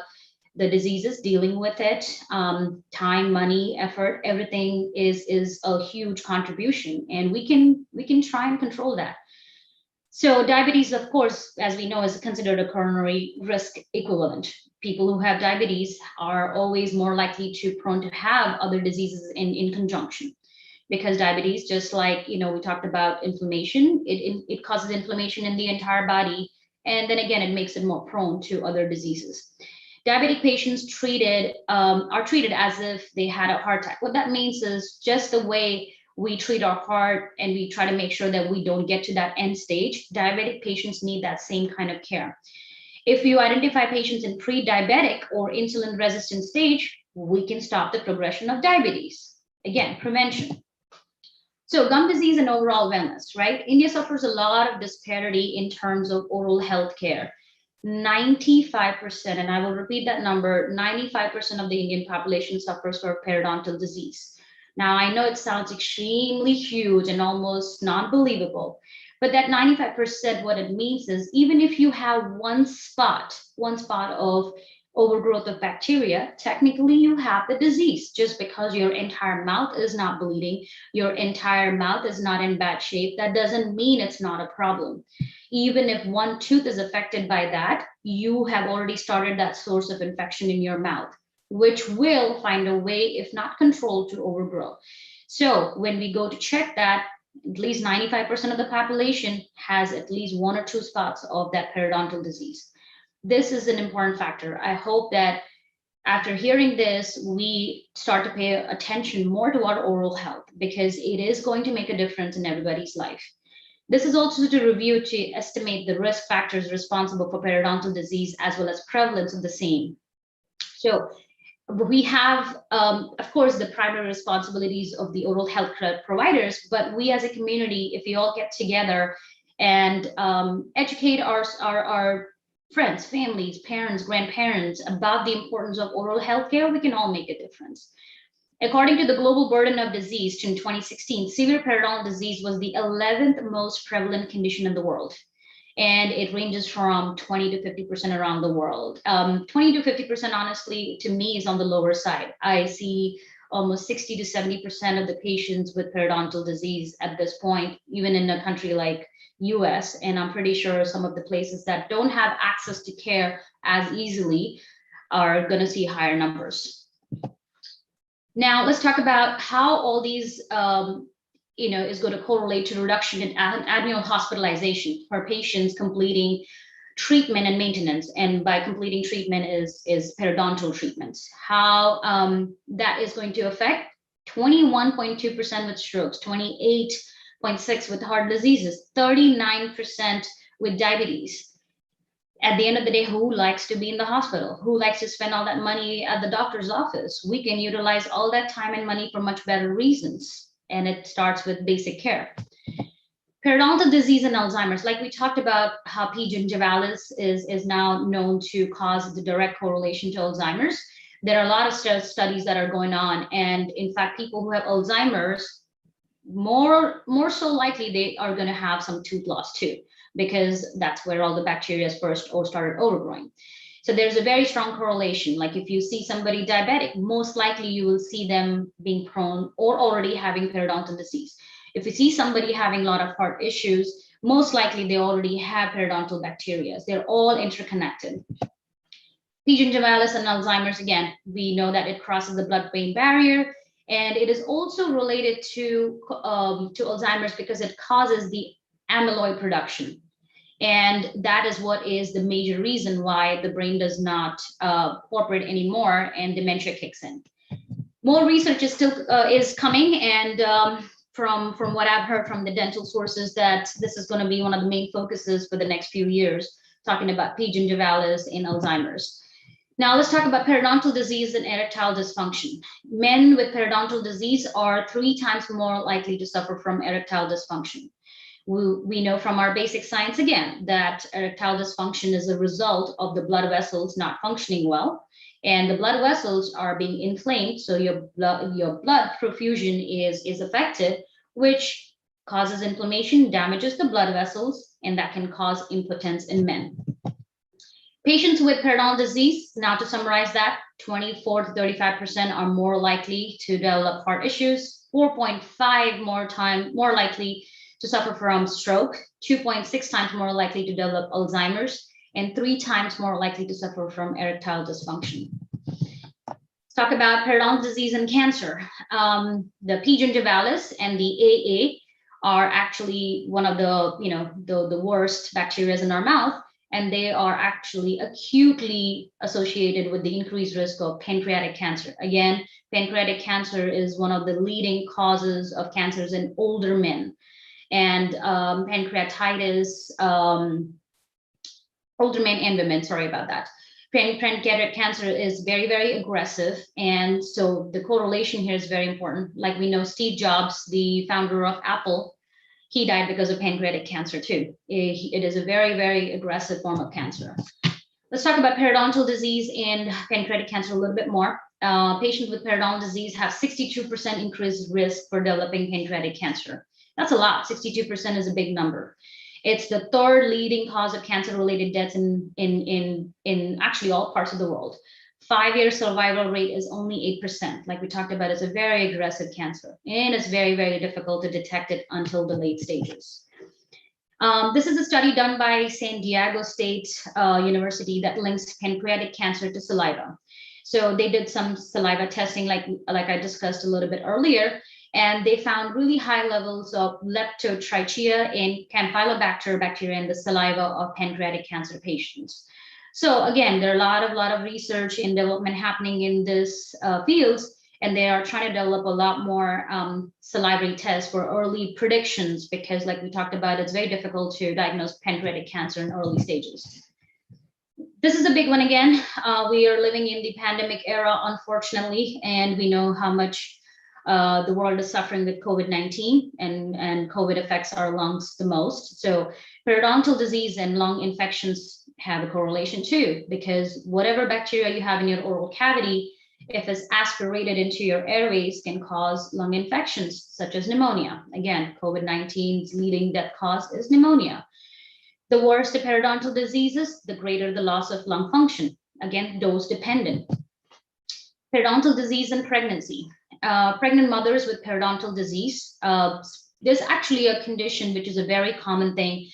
the diseases, dealing with it, time, money, effort, everything is a huge contribution, and we can try and control that. So diabetes, of course, as we know, is considered a coronary risk equivalent. People who have diabetes are always more likely to prone to have other diseases in conjunction. Because diabetes, just like, we talked about inflammation, it causes inflammation in the entire body. And then again, it makes it more prone to other diseases. Diabetic patients are treated as if they had a heart attack. What that means is just the way we treat our heart and we try to make sure that we don't get to that end stage, diabetic patients need that same kind of care. If you identify patients in pre-diabetic or insulin resistant stage, we can stop the progression of diabetes. Again, prevention. So gum disease and overall wellness, right? India suffers a lot of disparity in terms of oral health care. 95%, and I will repeat that number, 95% of the Indian population suffers from periodontal disease. Now, I know it sounds extremely huge and almost non-believable, but that 95%, what it means is even if you have one spot of overgrowth of bacteria, technically you have the disease. Just because your entire mouth is not bleeding, your entire mouth is not in bad shape, that doesn't mean it's not a problem. Even if one tooth is affected by that, you have already started that source of infection in your mouth, which will find a way, if not controlled, to overgrow. So when we go to check that, at least 95% of the population has at least one or two spots of that periodontal disease. This is an important factor. I hope that after hearing this, we start to pay attention more to our oral health, because it is going to make a difference in everybody's life. This is also to review to estimate the risk factors responsible for periodontal disease as well as prevalence of the same. So we have, of course, the primary responsibilities of the oral health providers, but we as a community, if we all get together and educate our friends, families, parents, grandparents about the importance of oral health care, we can all make a difference. According to the Global Burden of Disease in 2016, severe periodontal disease was the 11th most prevalent condition in the world. and it ranges from 20 to 50% around the world. 20 to 50%, honestly, to me is on the lower side. I see almost 60 to 70% of the patients with periodontal disease at this point, even in a country like US. And I'm pretty sure some of the places that don't have access to care as easily are going to see higher numbers. Now, let's talk about how all these is going to correlate to reduction in annual hospitalization for patients completing treatment and maintenance. And by completing treatment is periodontal treatments. How that is going to affect 21.2% with strokes, 28.6% with heart diseases, 39% with diabetes. At the end of the day, who likes to be in the hospital? Who likes to spend all that money at the doctor's office? We can utilize all that time and money for much better reasons. And it starts with basic care. Periodontal disease and Alzheimer's, like we talked about how P. Gingivalis is now known to cause the direct correlation to Alzheimer's. There are a lot of studies that are going on. And in fact, people who have Alzheimer's, more so likely they are going to have some tooth loss too, because that's where all the bacteria first started overgrowing. So there's a very strong correlation. Like if you see somebody diabetic, most likely you will see them being prone or already having periodontal disease. If you see somebody having a lot of heart issues, most likely they already have periodontal bacteria. They're all interconnected. P. gingivalis and Alzheimer's, again, we know that it crosses the blood-brain barrier, and it is also related to Alzheimer's because it causes the amyloid production. And that is what is the major reason why the brain does not cooperate anymore and dementia kicks in. More research is still coming, and from what I've heard from the dental sources, that this is going to be one of the main focuses for the next few years, talking about P. gingivalis and Alzheimer's. Now let's talk about periodontal disease and erectile dysfunction. Men with periodontal disease are 3 times more likely to suffer from erectile dysfunction. We know from our basic science, again, that erectile dysfunction is a result of the blood vessels not functioning well, and the blood vessels are being inflamed, so your blood perfusion is affected, which causes inflammation, damages the blood vessels, and that can cause impotence in men. Patients with periodontal disease, now to summarize that, 24 to 35% are more likely to develop heart issues, 4.5 more likely to suffer from stroke, 2.6 times more likely to develop Alzheimer's, and 3 times more likely to suffer from erectile dysfunction. Let's talk about periodontal disease and cancer. The P. gingivalis and the AA are actually one of the worst bacteria in our mouth, and they are actually acutely associated with the increased risk of pancreatic cancer. Again, pancreatic cancer is one of the leading causes of cancers in older men. And pancreatitis, older men and women, sorry about that. Pancreatic cancer is very, very aggressive. And so the correlation here is very important. Like we know Steve Jobs, the founder of Apple, he died because of pancreatic cancer too. It is a very, very aggressive form of cancer. Let's talk about periodontal disease and pancreatic cancer a little bit more. Patients with periodontal disease have 62% increased risk for developing pancreatic cancer. That's a lot. 62% is a big number. It's the 3rd leading cause of cancer-related deaths in actually all parts of the world. 5-year survival rate is only 8%. Like we talked about, it's a very aggressive cancer, and it's very, very difficult to detect it until the late stages. This is a study done by San Diego State University that links pancreatic cancer to saliva. So they did some saliva testing, like I discussed a little bit earlier, and they found really high levels of leptotrichia and Campylobacter bacteria in the saliva of pancreatic cancer patients. So again, there are a lot of research and development happening in this fields, and they are trying to develop a lot more salivary tests for early predictions, because like we talked about, it's very difficult to diagnose pancreatic cancer in early stages. This is a big one again. We are living in the pandemic era, unfortunately, and we know how much the world is suffering with COVID-19, and COVID affects our lungs the most. So periodontal disease and lung infections have a correlation too, because whatever bacteria you have in your oral cavity, if it's aspirated into your airways, can cause lung infections such as pneumonia. Again, COVID-19's leading death cause is pneumonia. The worse the periodontal diseases, the greater the loss of lung function. Again, dose dependent. Periodontal disease and pregnancy. Pregnant mothers with periodontal disease, there's actually a condition which is a very common thing.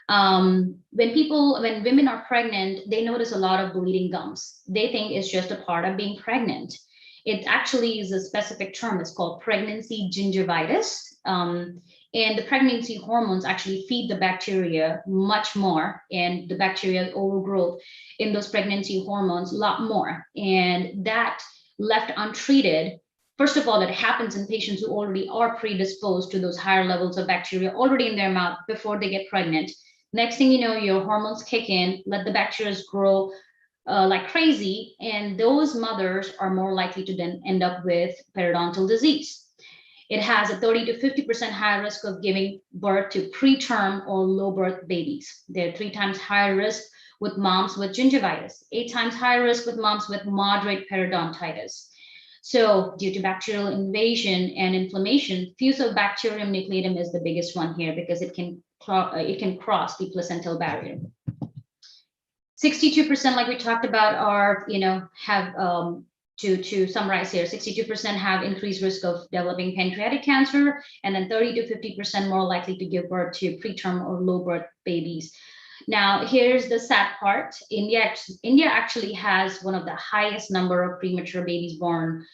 When women are pregnant, they notice a lot of bleeding gums. They think it's just a part of being pregnant. It actually is a specific term. It's called pregnancy gingivitis. And the pregnancy hormones actually feed the bacteria much more, and the bacteria overgrowth in those pregnancy hormones a lot more. And that left untreated, first of all, that happens in patients who already are predisposed to those higher levels of bacteria already in their mouth before they get pregnant. Next thing you know, your hormones kick in, let the bacteria grow like crazy, and those mothers are more likely to then end up with periodontal disease. It has a 30 to 50% higher risk of giving birth to preterm or low birth babies. They're 3 times higher risk with moms with gingivitis, 8 times higher risk with moms with moderate periodontitis. So due to bacterial invasion and inflammation, Fusobacterium Nucleatin is the biggest one here because it can cross the placental barrier. 62%, like we talked about, are, have, to summarize here, 62% have increased risk of developing pancreatic cancer, and then 30 to 50% more likely to give birth to preterm or low birth babies. Now, here's the sad part. India actually has one of the highest number of premature babies born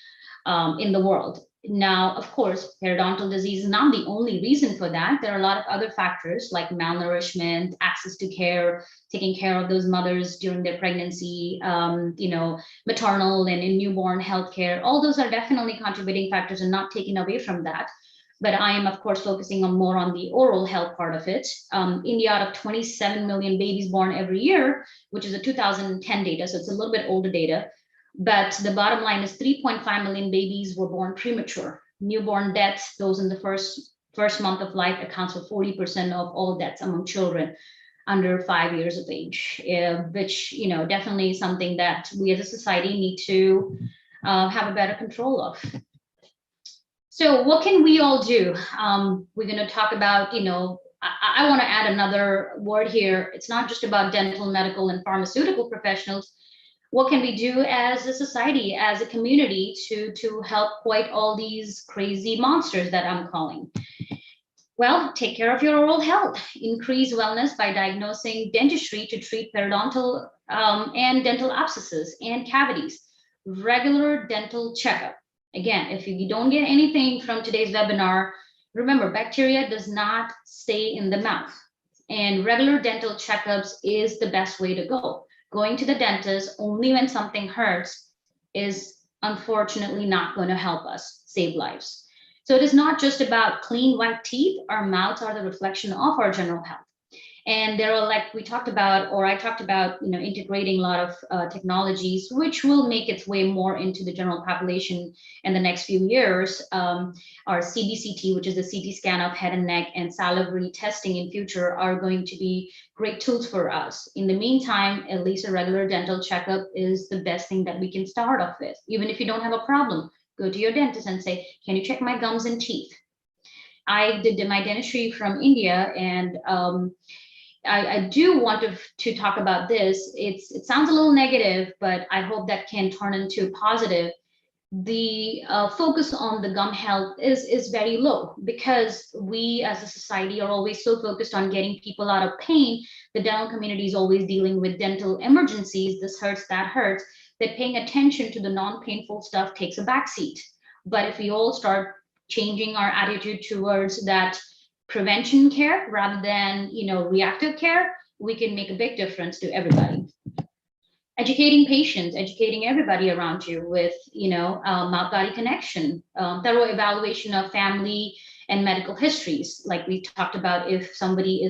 in the world. Now, of course, periodontal disease is not the only reason for that. There are a lot of other factors like malnourishment, access to care, taking care of those mothers during their pregnancy, maternal and in newborn healthcare. All those are definitely contributing factors and not taken away from that. But I am, of course, focusing on more on the oral health part of it. India, out of 27 million babies born every year, which is a 2010 data, so it's a little bit older data. But the bottom line is 3.5 million babies were born premature. Newborn deaths, those in the first month of life, accounts for 40% of all deaths among children under 5 years of age, which definitely is something that we as a society need to have a better control of. So what can we all do? We're going to talk about, I want to add another word here. It's not just about dental, medical, and pharmaceutical professionals. What can we do as a society, as a community to help fight all these crazy monsters that I'm calling? Well, take care of your oral health. Increase wellness by diagnosing dentistry to treat periodontal and dental abscesses and cavities. Regular dental checkup. Again, if you don't get anything from today's webinar, remember, bacteria does not stay in the mouth. And regular dental checkups is the best way to go. Going to the dentist only when something hurts is unfortunately not going to help us save lives. So it is not just about clean white teeth. Our mouths are the reflection of our general health. And there are, like we talked about, or I talked about, integrating a lot of technologies, which will make its way more into the general population in the next few years. Our CBCT, which is the CT scan of head and neck, and salivary testing in future are going to be great tools for us. In the meantime, at least a regular dental checkup is the best thing that we can start off with. Even if you don't have a problem, go to your dentist and say, can you check my gums and teeth? I did my dentistry from India, and I do want to talk about this. It sounds a little negative, but I hope that can turn into positive. The focus on the gum health is very low because we as a society are always so focused on getting people out of pain. The dental community is always dealing with dental emergencies. This hurts, that hurts. That paying attention to the non-painful stuff takes a backseat. But if we all start changing our attitude towards that prevention care rather than reactive care, we can make a big difference to everybody. Educating patients, educating everybody around you with mouth-body connection, thorough evaluation of family and medical histories. Like we talked about, if somebody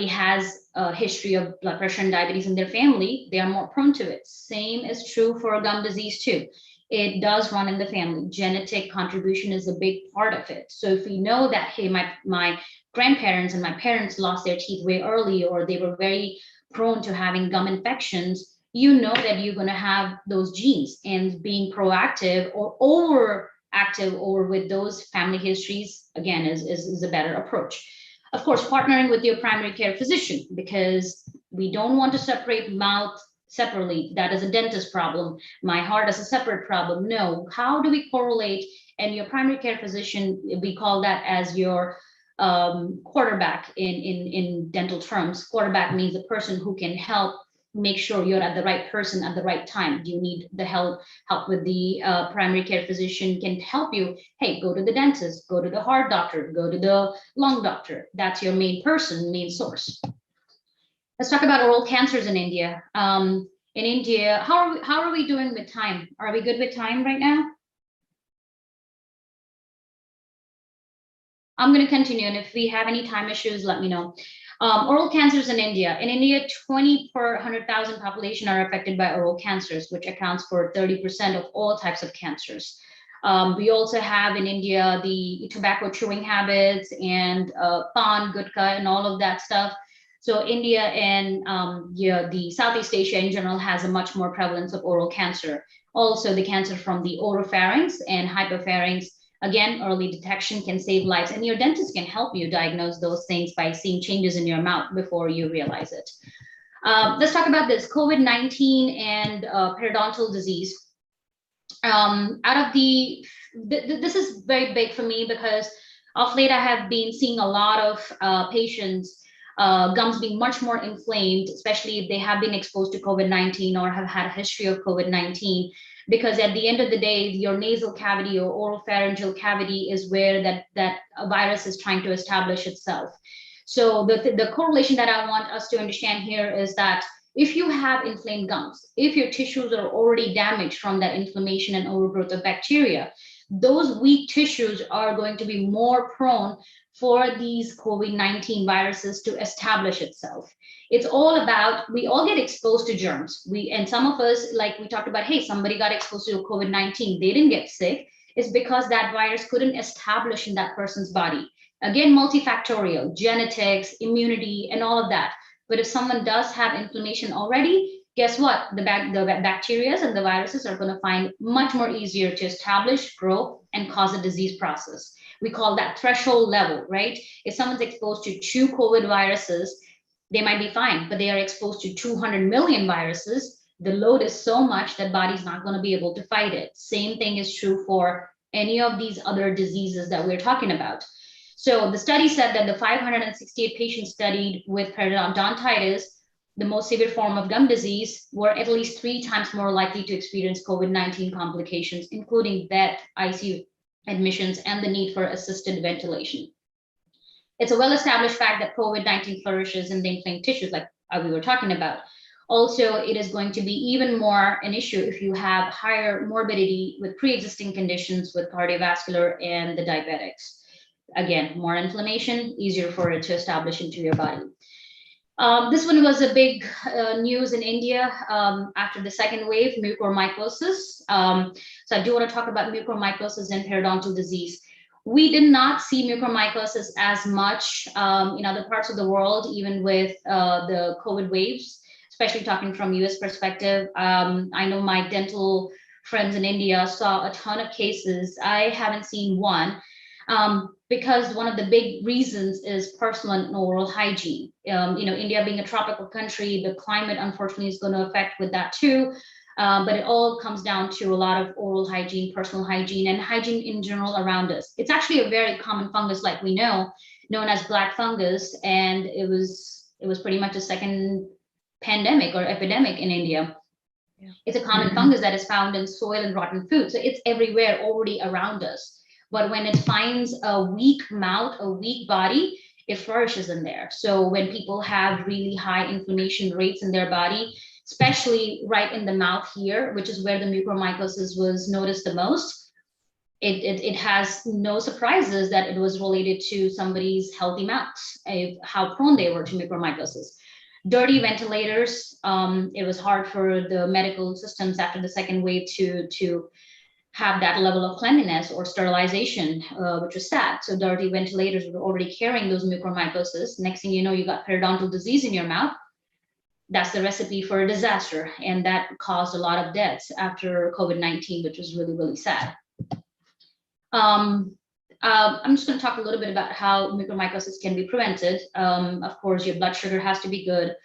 has a history of blood pressure and diabetes in their family, they are more prone to it. Same is true for gum disease too. It does run in the family. Genetic contribution is a big part of it. So if we know that, hey, my grandparents and my parents lost their teeth way early, or they were very prone to having gum infections, you know that you're going to have those genes, and being proactive or overactive or with those family histories, again, is a better approach. Of course, partnering with your primary care physician, because we don't want to separate mouth separately. That is a dentist problem. My heart is a separate problem. No, how do we correlate? And your primary care physician, we call that as your quarterback in dental terms. Quarterback means the person who can help make sure you're at the right person at the right time. Do you need the help with the primary care physician can help you? Hey, go to the dentist, go to the heart doctor, go to the lung doctor. That's your main person, main source. Let's talk about oral cancers in India. In India, how are we doing with time? Are we good with time right now? I'm going to continue, and if we have any time issues, let me know. Oral cancers in India. In India, 20 per 100,000 population are affected by oral cancers, which accounts for 30% of all types of cancers. We also have in India the tobacco chewing habits and pan, gutka, and all of that stuff. So India and the Southeast Asia in general has a much more prevalence of oral cancer. Also, the cancer from the oropharynx and hypopharynx. Again, early detection can save lives, and your dentist can help you diagnose those things by seeing changes in your mouth before you realize it. Let's talk about this COVID-19 and periodontal disease. This is very big for me because of late I have been seeing a lot of patients gums being much more inflamed, especially if they have been exposed to COVID-19 or have had a history of COVID-19. Because at the end of the day, your nasal cavity or oropharyngeal cavity is where that virus is trying to establish itself. So the correlation that I want us to understand here is that if you have inflamed gums, if your tissues are already damaged from that inflammation and overgrowth of bacteria, those weak tissues are going to be more prone for these COVID-19 viruses to establish itself. It's all about, we all get exposed to germs. And some of us, like we talked about, hey, somebody got exposed to COVID-19, they didn't get sick. It's because that virus couldn't establish in that person's body. Again, multifactorial, genetics, immunity, and all of that. But if someone does have inflammation already, guess what? The bacteria and the viruses are going to find much more easier to establish, grow, and cause a disease process. We call that threshold level, right? If someone's exposed to 2 COVID viruses, they might be fine, but they are exposed to 200 million viruses. The load is so much that body's not going to be able to fight it. Same thing is true for any of these other diseases that we're talking about. So the study said that the 568 patients studied with periodontitis, the most severe form of gum disease, were at least 3 times more likely to experience COVID-19 complications, including death, ICU admissions, and the need for assisted ventilation. It's a well-established fact that COVID-19 flourishes in the inflamed tissues, like we were talking about. Also, it is going to be even more an issue if you have higher morbidity with pre-existing conditions with cardiovascular and the diabetics. Again, more inflammation, easier for it to establish into your body. This one was a big news in India after the second wave, mucormycosis. So I do want to talk about mucormycosis and periodontal disease. We did not see mucormycosis as much in other parts of the world, even with the COVID waves, especially talking from US perspective. I know my dental friends in India saw a ton of cases. I haven't seen one. Because one of the big reasons is personal and oral hygiene. India being a tropical country, the climate unfortunately is going to affect with that too. But it all comes down to a lot of oral hygiene, personal hygiene, and hygiene in general around us. It's actually a very common fungus, like we know, known as black fungus, and it was pretty much a second pandemic or epidemic in India. Yeah. It's a common fungus that is found in soil and rotten food, so it's everywhere already around us. But when it finds a weak mouth, a weak body, it flourishes in there. So when people have really high inflammation rates in their body, especially right in the mouth here, which is where the mucormycosis was noticed the most, it has no surprises that it was related to somebody's healthy mouths, how prone they were to mucormycosis. Dirty ventilators, it was hard for the medical systems after the second wave to have that level of cleanliness or sterilization, which was sad. So dirty ventilators were already carrying those mucormycosis. Next thing you know, you got periodontal disease in your mouth. That's the recipe for a disaster. And that caused a lot of deaths after COVID-19, which was really, really sad. I'm just going to talk a little bit about how mucormycosis can be prevented. Of course, your blood sugar has to be good.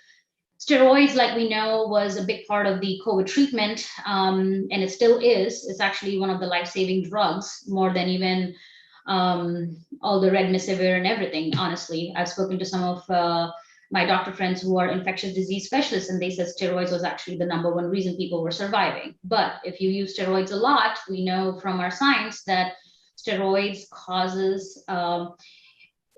Steroids, like we know, was a big part of the COVID treatment, and it still is. It's actually one of the life-saving drugs, more than even all the remdesivir and everything. Honestly, I've spoken to some of my doctor friends who are infectious disease specialists, and they said steroids was actually the #1 reason people were surviving. But if you use steroids a lot, we know from our science that steroids causes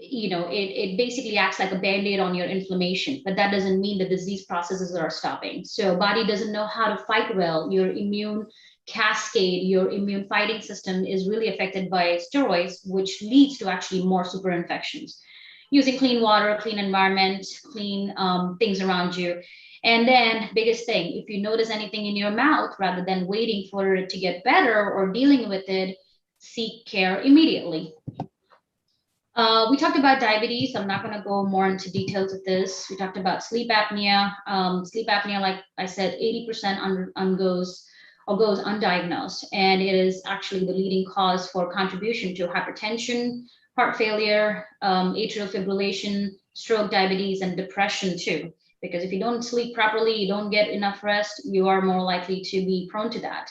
it basically acts like a band-aid on your inflammation, but that doesn't mean the disease processes are stopping. So body doesn't know how to fight well. Your immune cascade, your immune fighting system is really affected by steroids, which leads to actually more super infections. Using clean water, clean environment, clean things around you. And then biggest thing, if you notice anything in your mouth, rather than waiting for it to get better or dealing with it, seek care immediately. We talked about diabetes. I'm not going to go more into details of this. We talked about sleep apnea. Sleep apnea, like I said, 80% goes undiagnosed, and it is actually the leading cause for contribution to hypertension, heart failure, atrial fibrillation, stroke, diabetes, and depression too. Because if you don't sleep properly, you don't get enough rest, you are more likely to be prone to that.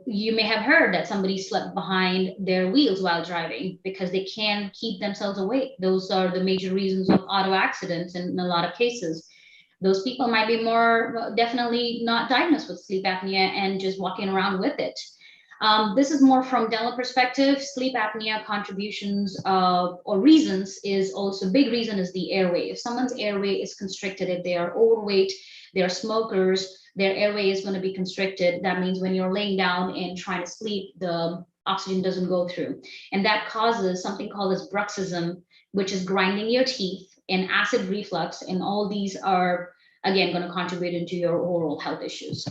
You may have heard that somebody slept behind their wheels while driving because they can't keep themselves awake. Those are the major reasons of auto accidents in a lot of cases. Those people might be more definitely not diagnosed with sleep apnea and just walking around with it. This is more from dental perspective. Sleep apnea contributions or reasons is also big reason is the airway. If someone's airway is constricted, if they are overweight, they are smokers, their airway is going to be constricted. That means when you're laying down and trying to sleep, the oxygen doesn't go through. And that causes something called as bruxism, which is grinding your teeth, and acid reflux. And all these are, again, going to contribute into your oral health issues.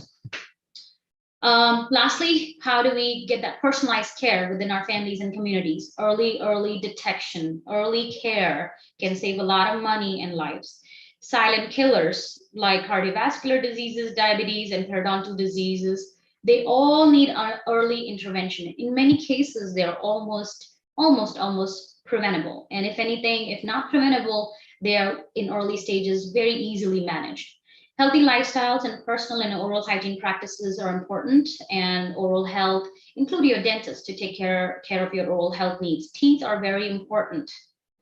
Lastly, how do we get that personalized care within our families and communities? Early detection, early care can save a lot of money and lives. Silent killers like cardiovascular diseases, diabetes, and periodontal diseases, they all need early intervention. In many cases, they're almost preventable. And if anything, if not preventable, they are in early stages, very easily managed. Healthy lifestyles and personal and oral hygiene practices are important, and oral health, include your dentist to take care of your oral health needs. Teeth are very important.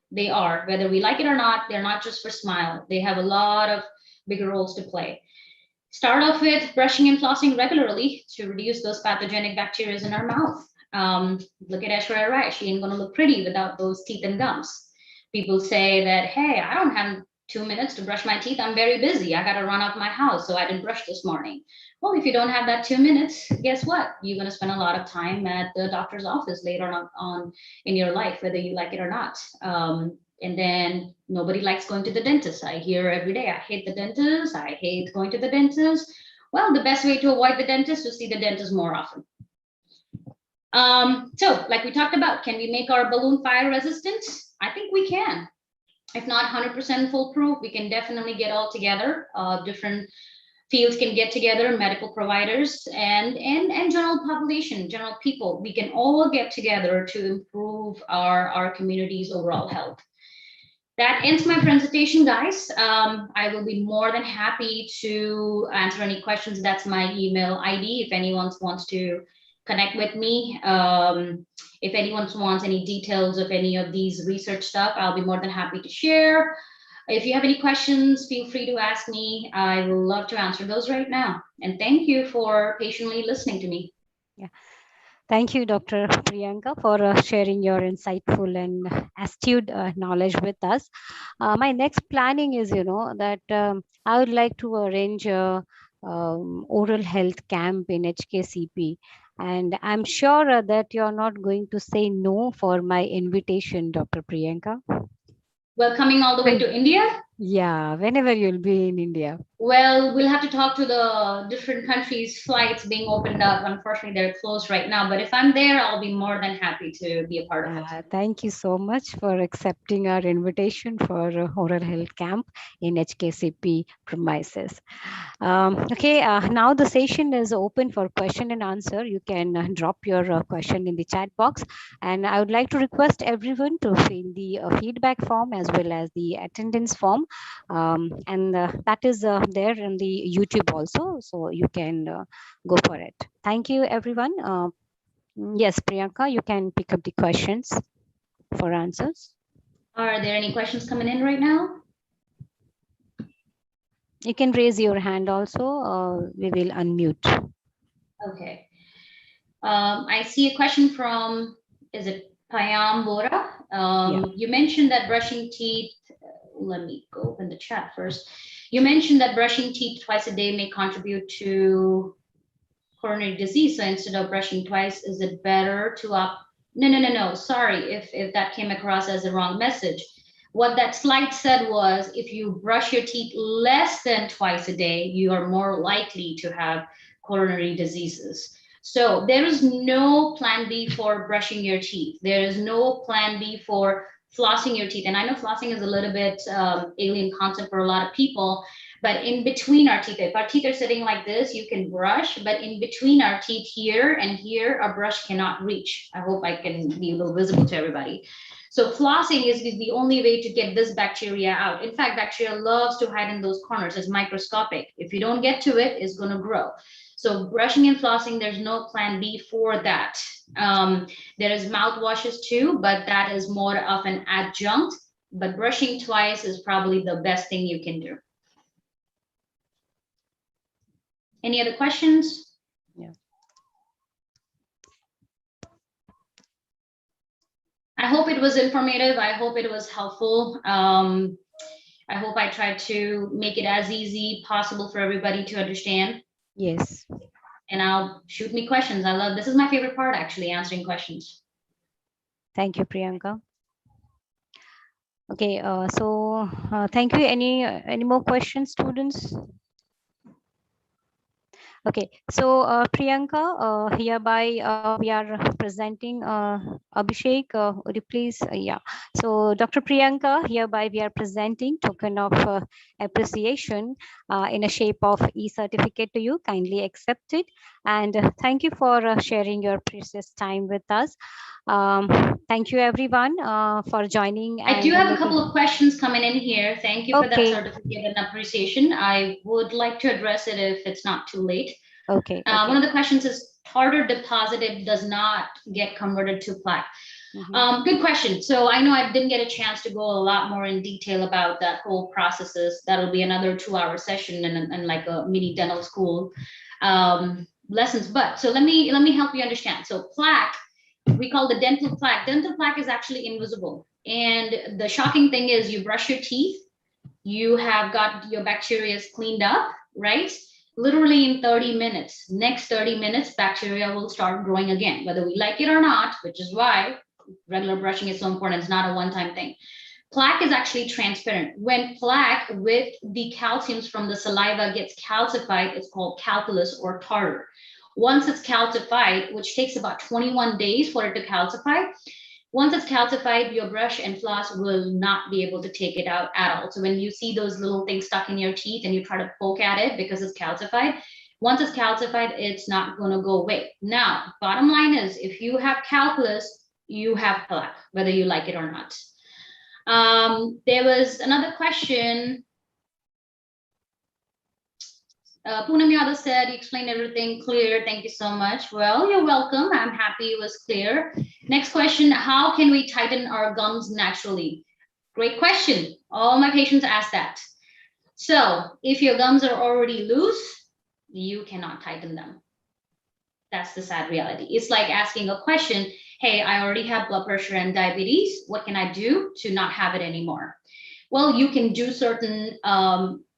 They are, whether we like it or not, they're not just for smile. They have a lot of bigger roles to play. Start off with brushing and flossing regularly to reduce those pathogenic bacteria in our mouth. Look at Aishwarya Rai. She ain't going to look pretty without those teeth and gums. People say that, hey, I don't have 2 minutes to brush my teeth. I'm very busy. I got to run out my house, so I didn't brush this morning. Well, if you don't have that 2 minutes, guess what? You're going to spend a lot of time at the doctor's office later on in your life, whether you like it or not. And then nobody likes going to the dentist. I hear every day, I hate the dentist. I hate going to the dentist. Well, the best way to avoid the dentist is to see the dentist more often. So like we talked about, can we make our balloon fire resistant? I think we can. If not 100% foolproof, we can definitely get all together. Different fields can get together, medical providers and general population, general people. We can all get together to improve our community's overall health. That ends my presentation, guys. I will be more than happy to answer any questions. That's my email ID if anyone wants to connect with me. If anyone wants any details of any of these research stuff, I'll be more than happy to share. If you have any questions, feel free to ask me. I will love to answer those right now. And thank you for patiently listening to me. Yeah. Thank you, Dr. Priyanka, for sharing your insightful and astute knowledge with us. My next planning is, that I would like to arrange a oral health camp in HKCP. And I'm sure that you're not going to say no for my invitation, Dr. Priyanka. Well, coming all the way to India? Yeah, whenever you'll be in India. Well, we'll have to talk to the different countries' flights being opened up. Unfortunately, they're closed right now. But if I'm there, I'll be more than happy to be a part of it. Thank you so much for accepting our invitation for oral health camp in HKCP premises. Okay, now the session is open for question and answer. You can drop your question in the chat box. And I would like to request everyone to fill the feedback form as well as the attendance form. And that is there in the YouTube also. So you can go for it. Thank you, everyone. Yes, Priyanka, you can pick up the questions for answers. Are there any questions coming in right now? You can raise your hand also. We will unmute. Okay. I see a question from, is it Payam Bora? Yeah. You mentioned that brushing teeth, let me go open the chat first. You mentioned that brushing teeth twice a day may contribute to coronary disease. So instead of brushing twice, is it better to opt? No. Sorry if that came across as a wrong message. What that slide said was if you brush your teeth less than twice a day, you are more likely to have coronary diseases. So there is no plan B for brushing your teeth. There is no plan B for flossing your teeth. And I know flossing is a little bit alien concept for a lot of people, but in between our teeth, if our teeth are sitting like this, you can brush, but in between our teeth here and here, a brush cannot reach. I hope I can be a little visible to everybody. So flossing is the only way to get this bacteria out. In fact, bacteria loves to hide in those corners. It's microscopic. If you don't get to it, it's going to grow. So brushing and flossing, there's no plan B for that. There is mouthwashes too, but that is more of an adjunct. But brushing twice is probably the best thing you can do. Any other questions? Yeah. I hope it was informative. I hope it was helpful. I hope I tried to make it as easy possible for everybody to understand. Yes. And I'll shoot me questions. This is my favorite part, actually, answering questions. Thank you, Priyanka. Okay, so thank you. Any more questions, students? Okay, so Priyanka, hereby we are presenting Abhishek. Would you please, yeah. So Dr. Priyanka, hereby we are presenting token of appreciation in a shape of e-certificate to you. Kindly accept it, and thank you for sharing your precious time with us. Thank you everyone for joining. I do have a couple of questions coming in here. Thank you for that certificate and appreciation. I would like to address it if it's not too late. Okay. One of the questions is tartar deposited does not get converted to plaque. Good question. So I know I didn't get a chance to go a lot more in detail about that whole processes. That'll be another 2-hour session and like a mini dental school lessons. But so let me help you understand. So plaque, we call the dental plaque. Dental plaque is actually invisible. And the shocking thing is you brush your teeth, you have got your bacteria cleaned up, right? Literally in 30 minutes, next 30 minutes, bacteria will start growing again, whether we like it or not, which is why regular brushing is so important. It's not a one-time thing. Plaque is actually transparent. When plaque with the calciums from the saliva gets calcified, it's called calculus or tartar. Once it's calcified, which takes about 21 days for it to calcify, once it's calcified, your brush and floss will not be able to take it out at all. So when you see those little things stuck in your teeth and you try to poke at it because it's calcified, once it's calcified, it's not going to go away. Now, bottom line is if you have calculus, you have plaque, whether you like it or not. There was another question. Poonam Yadav said, you explained everything clear. Thank you so much. Well, you're welcome. I'm happy it was clear. Next question, how can we tighten our gums naturally? Great question. All my patients ask that. So if your gums are already loose, you cannot tighten them. That's the sad reality. It's like asking a question, hey, I already have blood pressure and diabetes. What can I do to not have it anymore? Well, you can do certain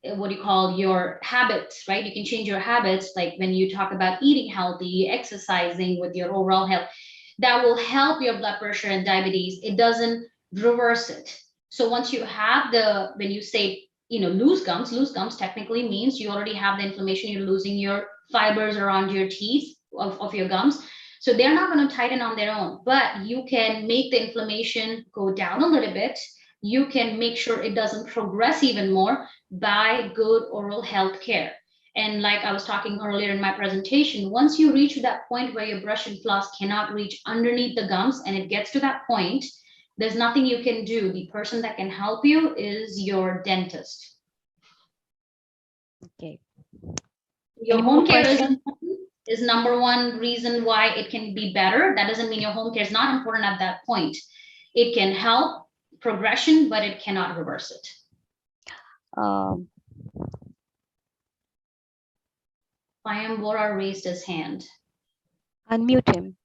what do you call your habits, right? You can change your habits, like when you talk about eating healthy, exercising with your overall health, that will help your blood pressure and diabetes. It doesn't reverse it. So once you have when you say lose gums. Lose gums technically means you already have the inflammation, you're losing your fibers around your teeth of your gums. So they're not going to tighten on their own, but you can make the inflammation go down a little bit. You can make sure it doesn't progress even more by good oral health care. And like I was talking earlier in my presentation, once you reach that point where your brush and floss cannot reach underneath the gums, and it gets to that point, there's nothing you can do. The person that can help you is your dentist. Okay. Your home care is number one reason why it can be better. That doesn't mean your home care is not important at that point. It can help progression, but it cannot reverse it. Payambora raised his hand. Unmute him.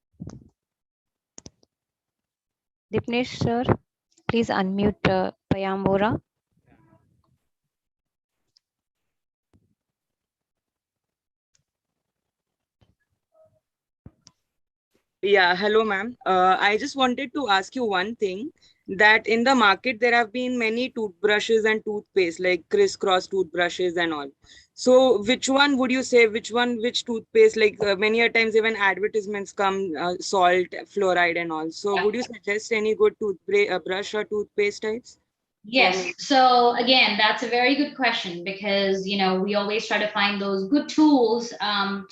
Dipnesh sir, please unmute Payambora. Yeah, hello, ma'am. I just wanted to ask you one thing, that in the market, there have been many toothbrushes and toothpaste, like crisscross toothbrushes and all. So which one would you say, which toothpaste, like many a times even advertisements come, salt, fluoride and all. So would you suggest any good brush or toothpaste types? Yes. So again, that's a very good question, because we always try to find those good tools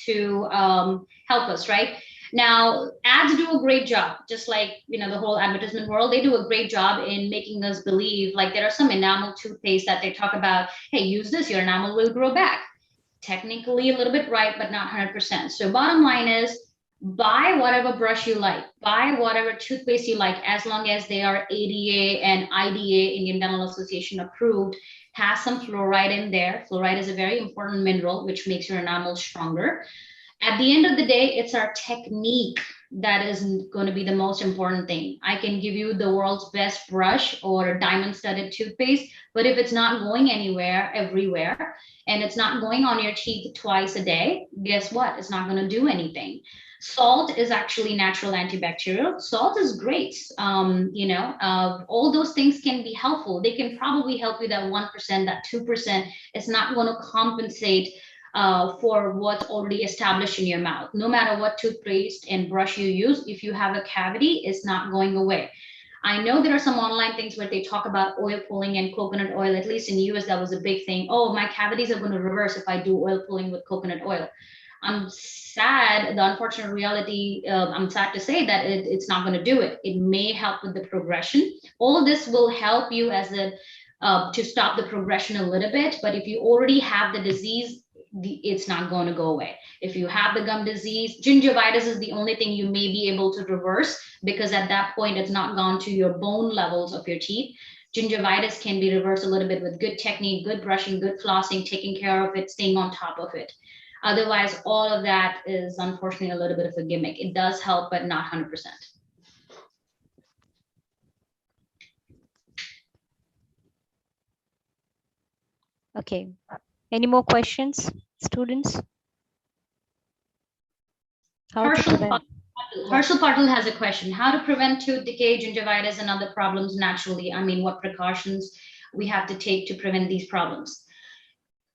to help us, right? Now, ads do a great job, just like the whole advertisement world. They do a great job in making us believe, like there are some enamel toothpaste that they talk about, hey, use this, your enamel will grow back. Technically a little bit right, but not 100%. So bottom line is, buy whatever brush you like, buy whatever toothpaste you like, as long as they are ADA and IDA, Indian Dental Association approved, has some fluoride in there. Fluoride is a very important mineral, which makes your enamel stronger. At the end of the day, it's our technique that is going to be the most important thing. I can give you the world's best brush or diamond studded toothpaste, but if it's not going anywhere, everywhere, and it's not going on your teeth twice a day, guess what? It's not going to do anything. Salt is actually natural antibacterial. Salt is great. All those things can be helpful. They can probably help you that 1%, that 2%. It's not going to compensate for what's already established in your mouth. No matter what toothpaste and brush you use, if you have a cavity, it's not going away. I know there are some online things where they talk about oil pulling and coconut oil. At least in the US, that was a big thing. Oh, my cavities are going to reverse if I do oil pulling with coconut oil. I'm sad, the unfortunate reality, I'm sad to say that it's not going to do it. It may help with the progression. All this will help you as to stop the progression a little bit. But if you already have the disease, it's not going to go away. If you have the gum disease, gingivitis is the only thing you may be able to reverse, because at that point, it's not gone to your bone levels of your teeth. Gingivitis can be reversed a little bit with good technique, good brushing, good flossing, taking care of it, staying on top of it. Otherwise, all of that is unfortunately a little bit of a gimmick. It does help, but not 100%. Okay. Any more questions, students? Harshal Patel has a question. How to prevent tooth decay, gingivitis, and other problems naturally? I mean, what precautions we have to take to prevent these problems?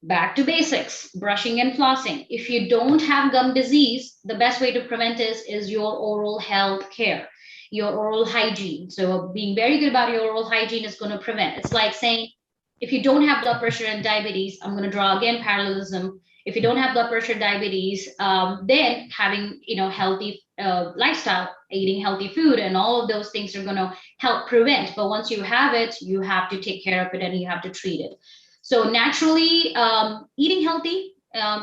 Back to basics, brushing and flossing. If you don't have gum disease, the best way to prevent is your oral health care, your oral hygiene. So being very good about your oral hygiene is going to prevent. It's like saying, if you don't have blood pressure and diabetes, I'm going to draw again parallelism. If you don't have blood pressure, diabetes, then having healthy lifestyle, eating healthy food, and all of those things are going to help prevent. But once you have it, you have to take care of it and you have to treat it. So naturally, eating healthy,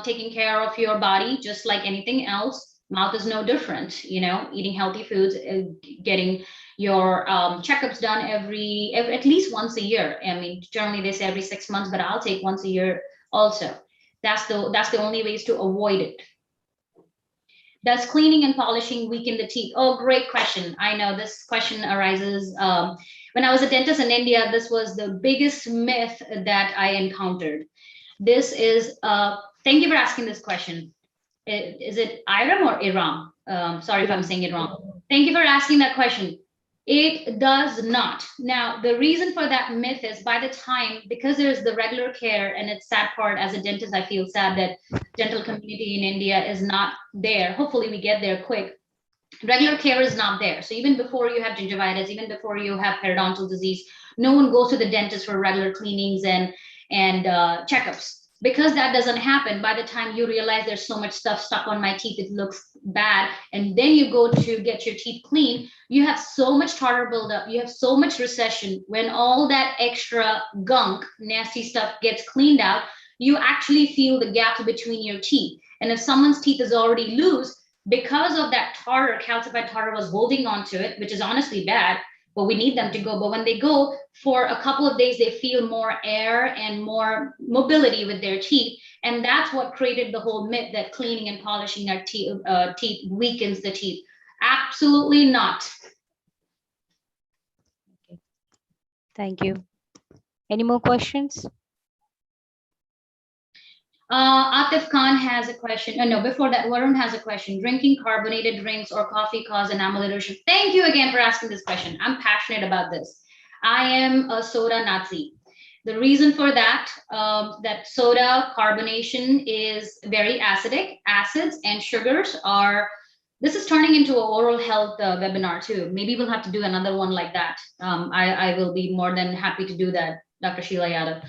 taking care of your body, just like anything else. Mouth is no different. Eating healthy foods, getting your checkups done every at least once a year. I mean, generally they say every 6 months, but I'll take once a year also. That's the only ways to avoid it. Does cleaning and polishing weaken the teeth? Oh, great question. I know this question arises. When I was a dentist in India, this was the biggest myth that I encountered. This is, thank you for asking this question. Is it Iram or Iram? Sorry if I'm saying it wrong. Thank you for asking that question. It does not. Now, the reason for that myth is by the time, because there's the regular care, and it's sad part as a dentist, I feel sad that dental community in India is not there. Hopefully we get there quick. Regular care is not there. So even before you have gingivitis, even before you have periodontal disease, no one goes to the dentist for regular cleanings and checkups. Because that doesn't happen, by the time you realize there's so much stuff stuck on my teeth, it looks bad, and then you go to get your teeth clean, you have so much tartar buildup, you have so much recession. When all that extra gunk, nasty stuff gets cleaned out, you actually feel the gap between your teeth. And if someone's teeth is already loose, because of that tartar, calcified tartar was holding on to it, which is honestly bad, but we need them to go. But when they go for a couple of days, they feel more air and more mobility with their teeth. And that's what created the whole myth that cleaning and polishing our teeth weakens the teeth. Absolutely not. Okay. Thank you. Any more questions? Atif Khan has a question. No, before that, Varun has a question. Drinking carbonated drinks or coffee cause enamel erosion. Thank you again for asking this question. I'm passionate about this. I am a soda Nazi. The reason for that, that soda carbonation is very acidic. Acids and sugars are, this is turning into an oral health webinar too. Maybe we'll have to do another one like that. I will be more than happy to do that, Dr. Sheila Yadav.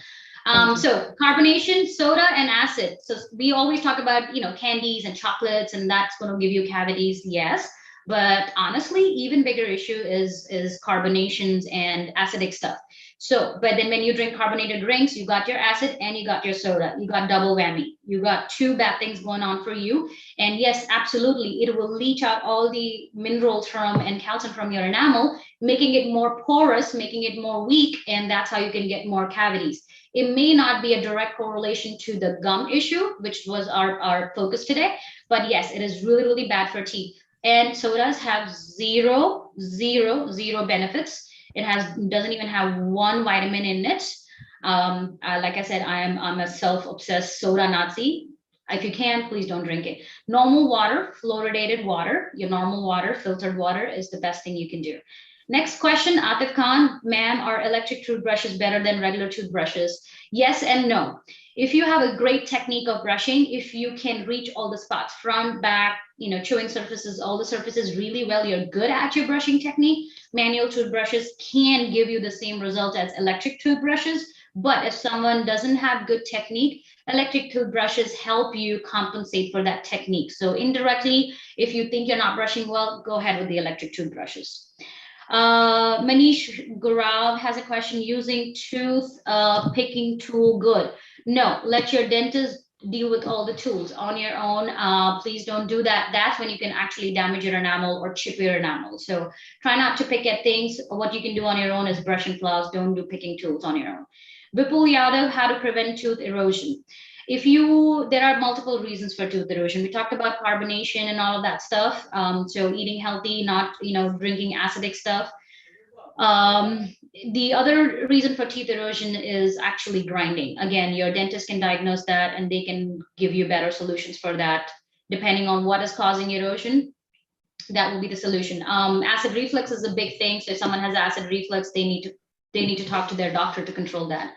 So carbonation, soda, and acid. So we always talk about, candies and chocolates, and that's going to give you cavities. Yes, but honestly, even bigger issue is carbonations and acidic stuff. So, but then when you drink carbonated drinks, you got your acid and you got your soda. You got double whammy. You got two bad things going on for you. And yes, absolutely, it will leach out all the minerals from and calcium from your enamel, making it more porous, making it more weak, and that's how you can get more cavities. It may not be a direct correlation to the gum issue, which was our focus today, but yes, it is really, really bad for teeth. And sodas have zero benefits. It doesn't even have one vitamin in it. Like I said, I'm a self-obsessed soda Nazi. If you can, please don't drink it. Normal water, fluoridated water, your normal water, filtered water is the best thing you can do. Next question, Atif Khan, ma'am, are electric toothbrushes better than regular toothbrushes? Yes and no. If you have a great technique of brushing, if you can reach all the spots, front, back, chewing surfaces, all the surfaces really well, you're good at your brushing technique, manual toothbrushes can give you the same result as electric toothbrushes. But if someone doesn't have good technique, electric toothbrushes help you compensate for that technique. So indirectly, if you think you're not brushing well, go ahead with the electric toothbrushes. Manish Gaurav has a question, using tooth picking tool good? No, let your dentist deal with all the tools on your own. Please don't do that. That's when you can actually damage your enamel or chip your enamel. So try not to pick at things. What you can do on your own is brush and floss. Don't do picking tools on your own. Vipul Yadav, how to prevent tooth erosion. There are multiple reasons for tooth erosion. We talked about carbonation and all of that stuff. So eating healthy, not, drinking acidic stuff. The other reason for teeth erosion is actually grinding. Again, your dentist can diagnose that and they can give you better solutions for that. Depending on what is causing erosion, that will be the solution. Acid reflux is a big thing. So if someone has acid reflux, they need to talk to their doctor to control that.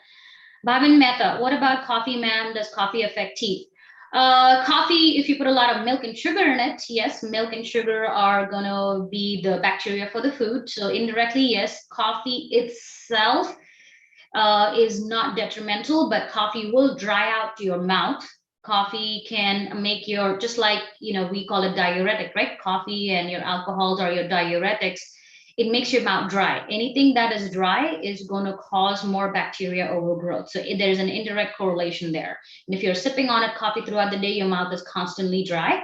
Bhavin Mehta, what about coffee, ma'am? Does coffee affect teeth? Coffee, if you put a lot of milk and sugar in it, yes, milk and sugar are going to be the bacteria for the food. So indirectly, yes, coffee itself is not detrimental, but coffee will dry out your mouth. Coffee can make just like, we call it diuretic, right? Coffee and your alcohols are your diuretics. It makes your mouth dry. Anything that is dry is going to cause more bacteria overgrowth. So there's an indirect correlation there. And if you're sipping on coffee throughout the day, your mouth is constantly dry.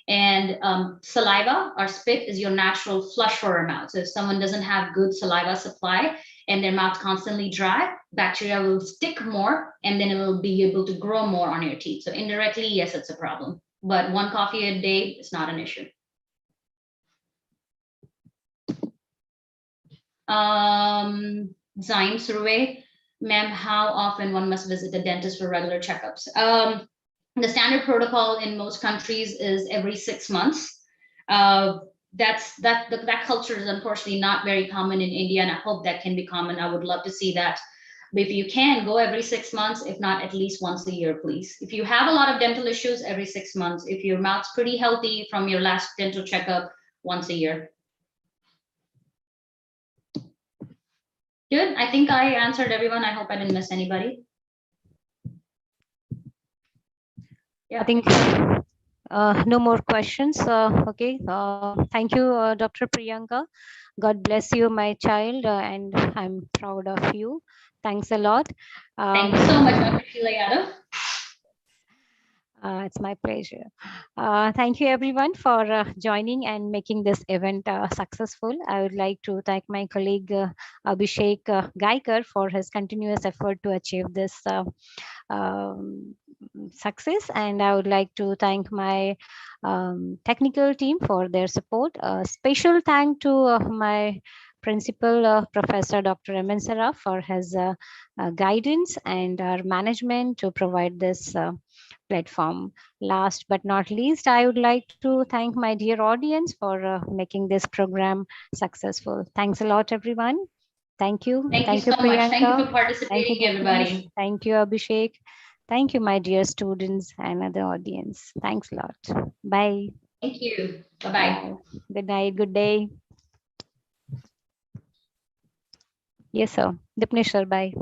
And saliva or spit is your natural flush for our mouth. So if someone doesn't have good saliva supply and their mouth constantly dry, bacteria will stick more and then it will be able to grow more on your teeth. So indirectly, yes, it's a problem. But one coffee a day is not an issue. Zyme survey, ma'am, how often one must visit the dentist for regular checkups? The standard protocol in most countries is every 6 months. that culture is unfortunately not very common in India, and I hope that can be common. I would love to see that. But if you can, go every 6 months, if not at least once a year, please. If you have a lot of dental issues, every 6 months. If your mouth's pretty healthy from your last dental checkup, once a year. Good. I think I answered everyone. I hope I didn't miss anybody. Yeah. I think no more questions. Okay. Thank you, Dr. Priyanka. God bless you, my child, and I'm proud of you. Thanks a lot. Thank you so much, Dr. Sheila Yadav. It's my pleasure. Thank you everyone for joining and making this event successful. I would like to thank my colleague Abhishek Gaikar for his continuous effort to achieve this success, and I would like to thank my technical team for their support. Special thank to my principal, Professor Dr. M.N. Saraf, for his guidance, and our management to provide this platform. Last but not least, I would like to thank my dear audience for making this program successful. Thanks a lot, everyone. Thank you. Thank you so much. Thank you for participating, everybody. Thank you, Abhishek. Thank you, my dear students and other audience. Thanks a lot. Bye. Thank you. Bye-bye. Good night. Good day. Yes, sir. Dipnesh, sir. Bye.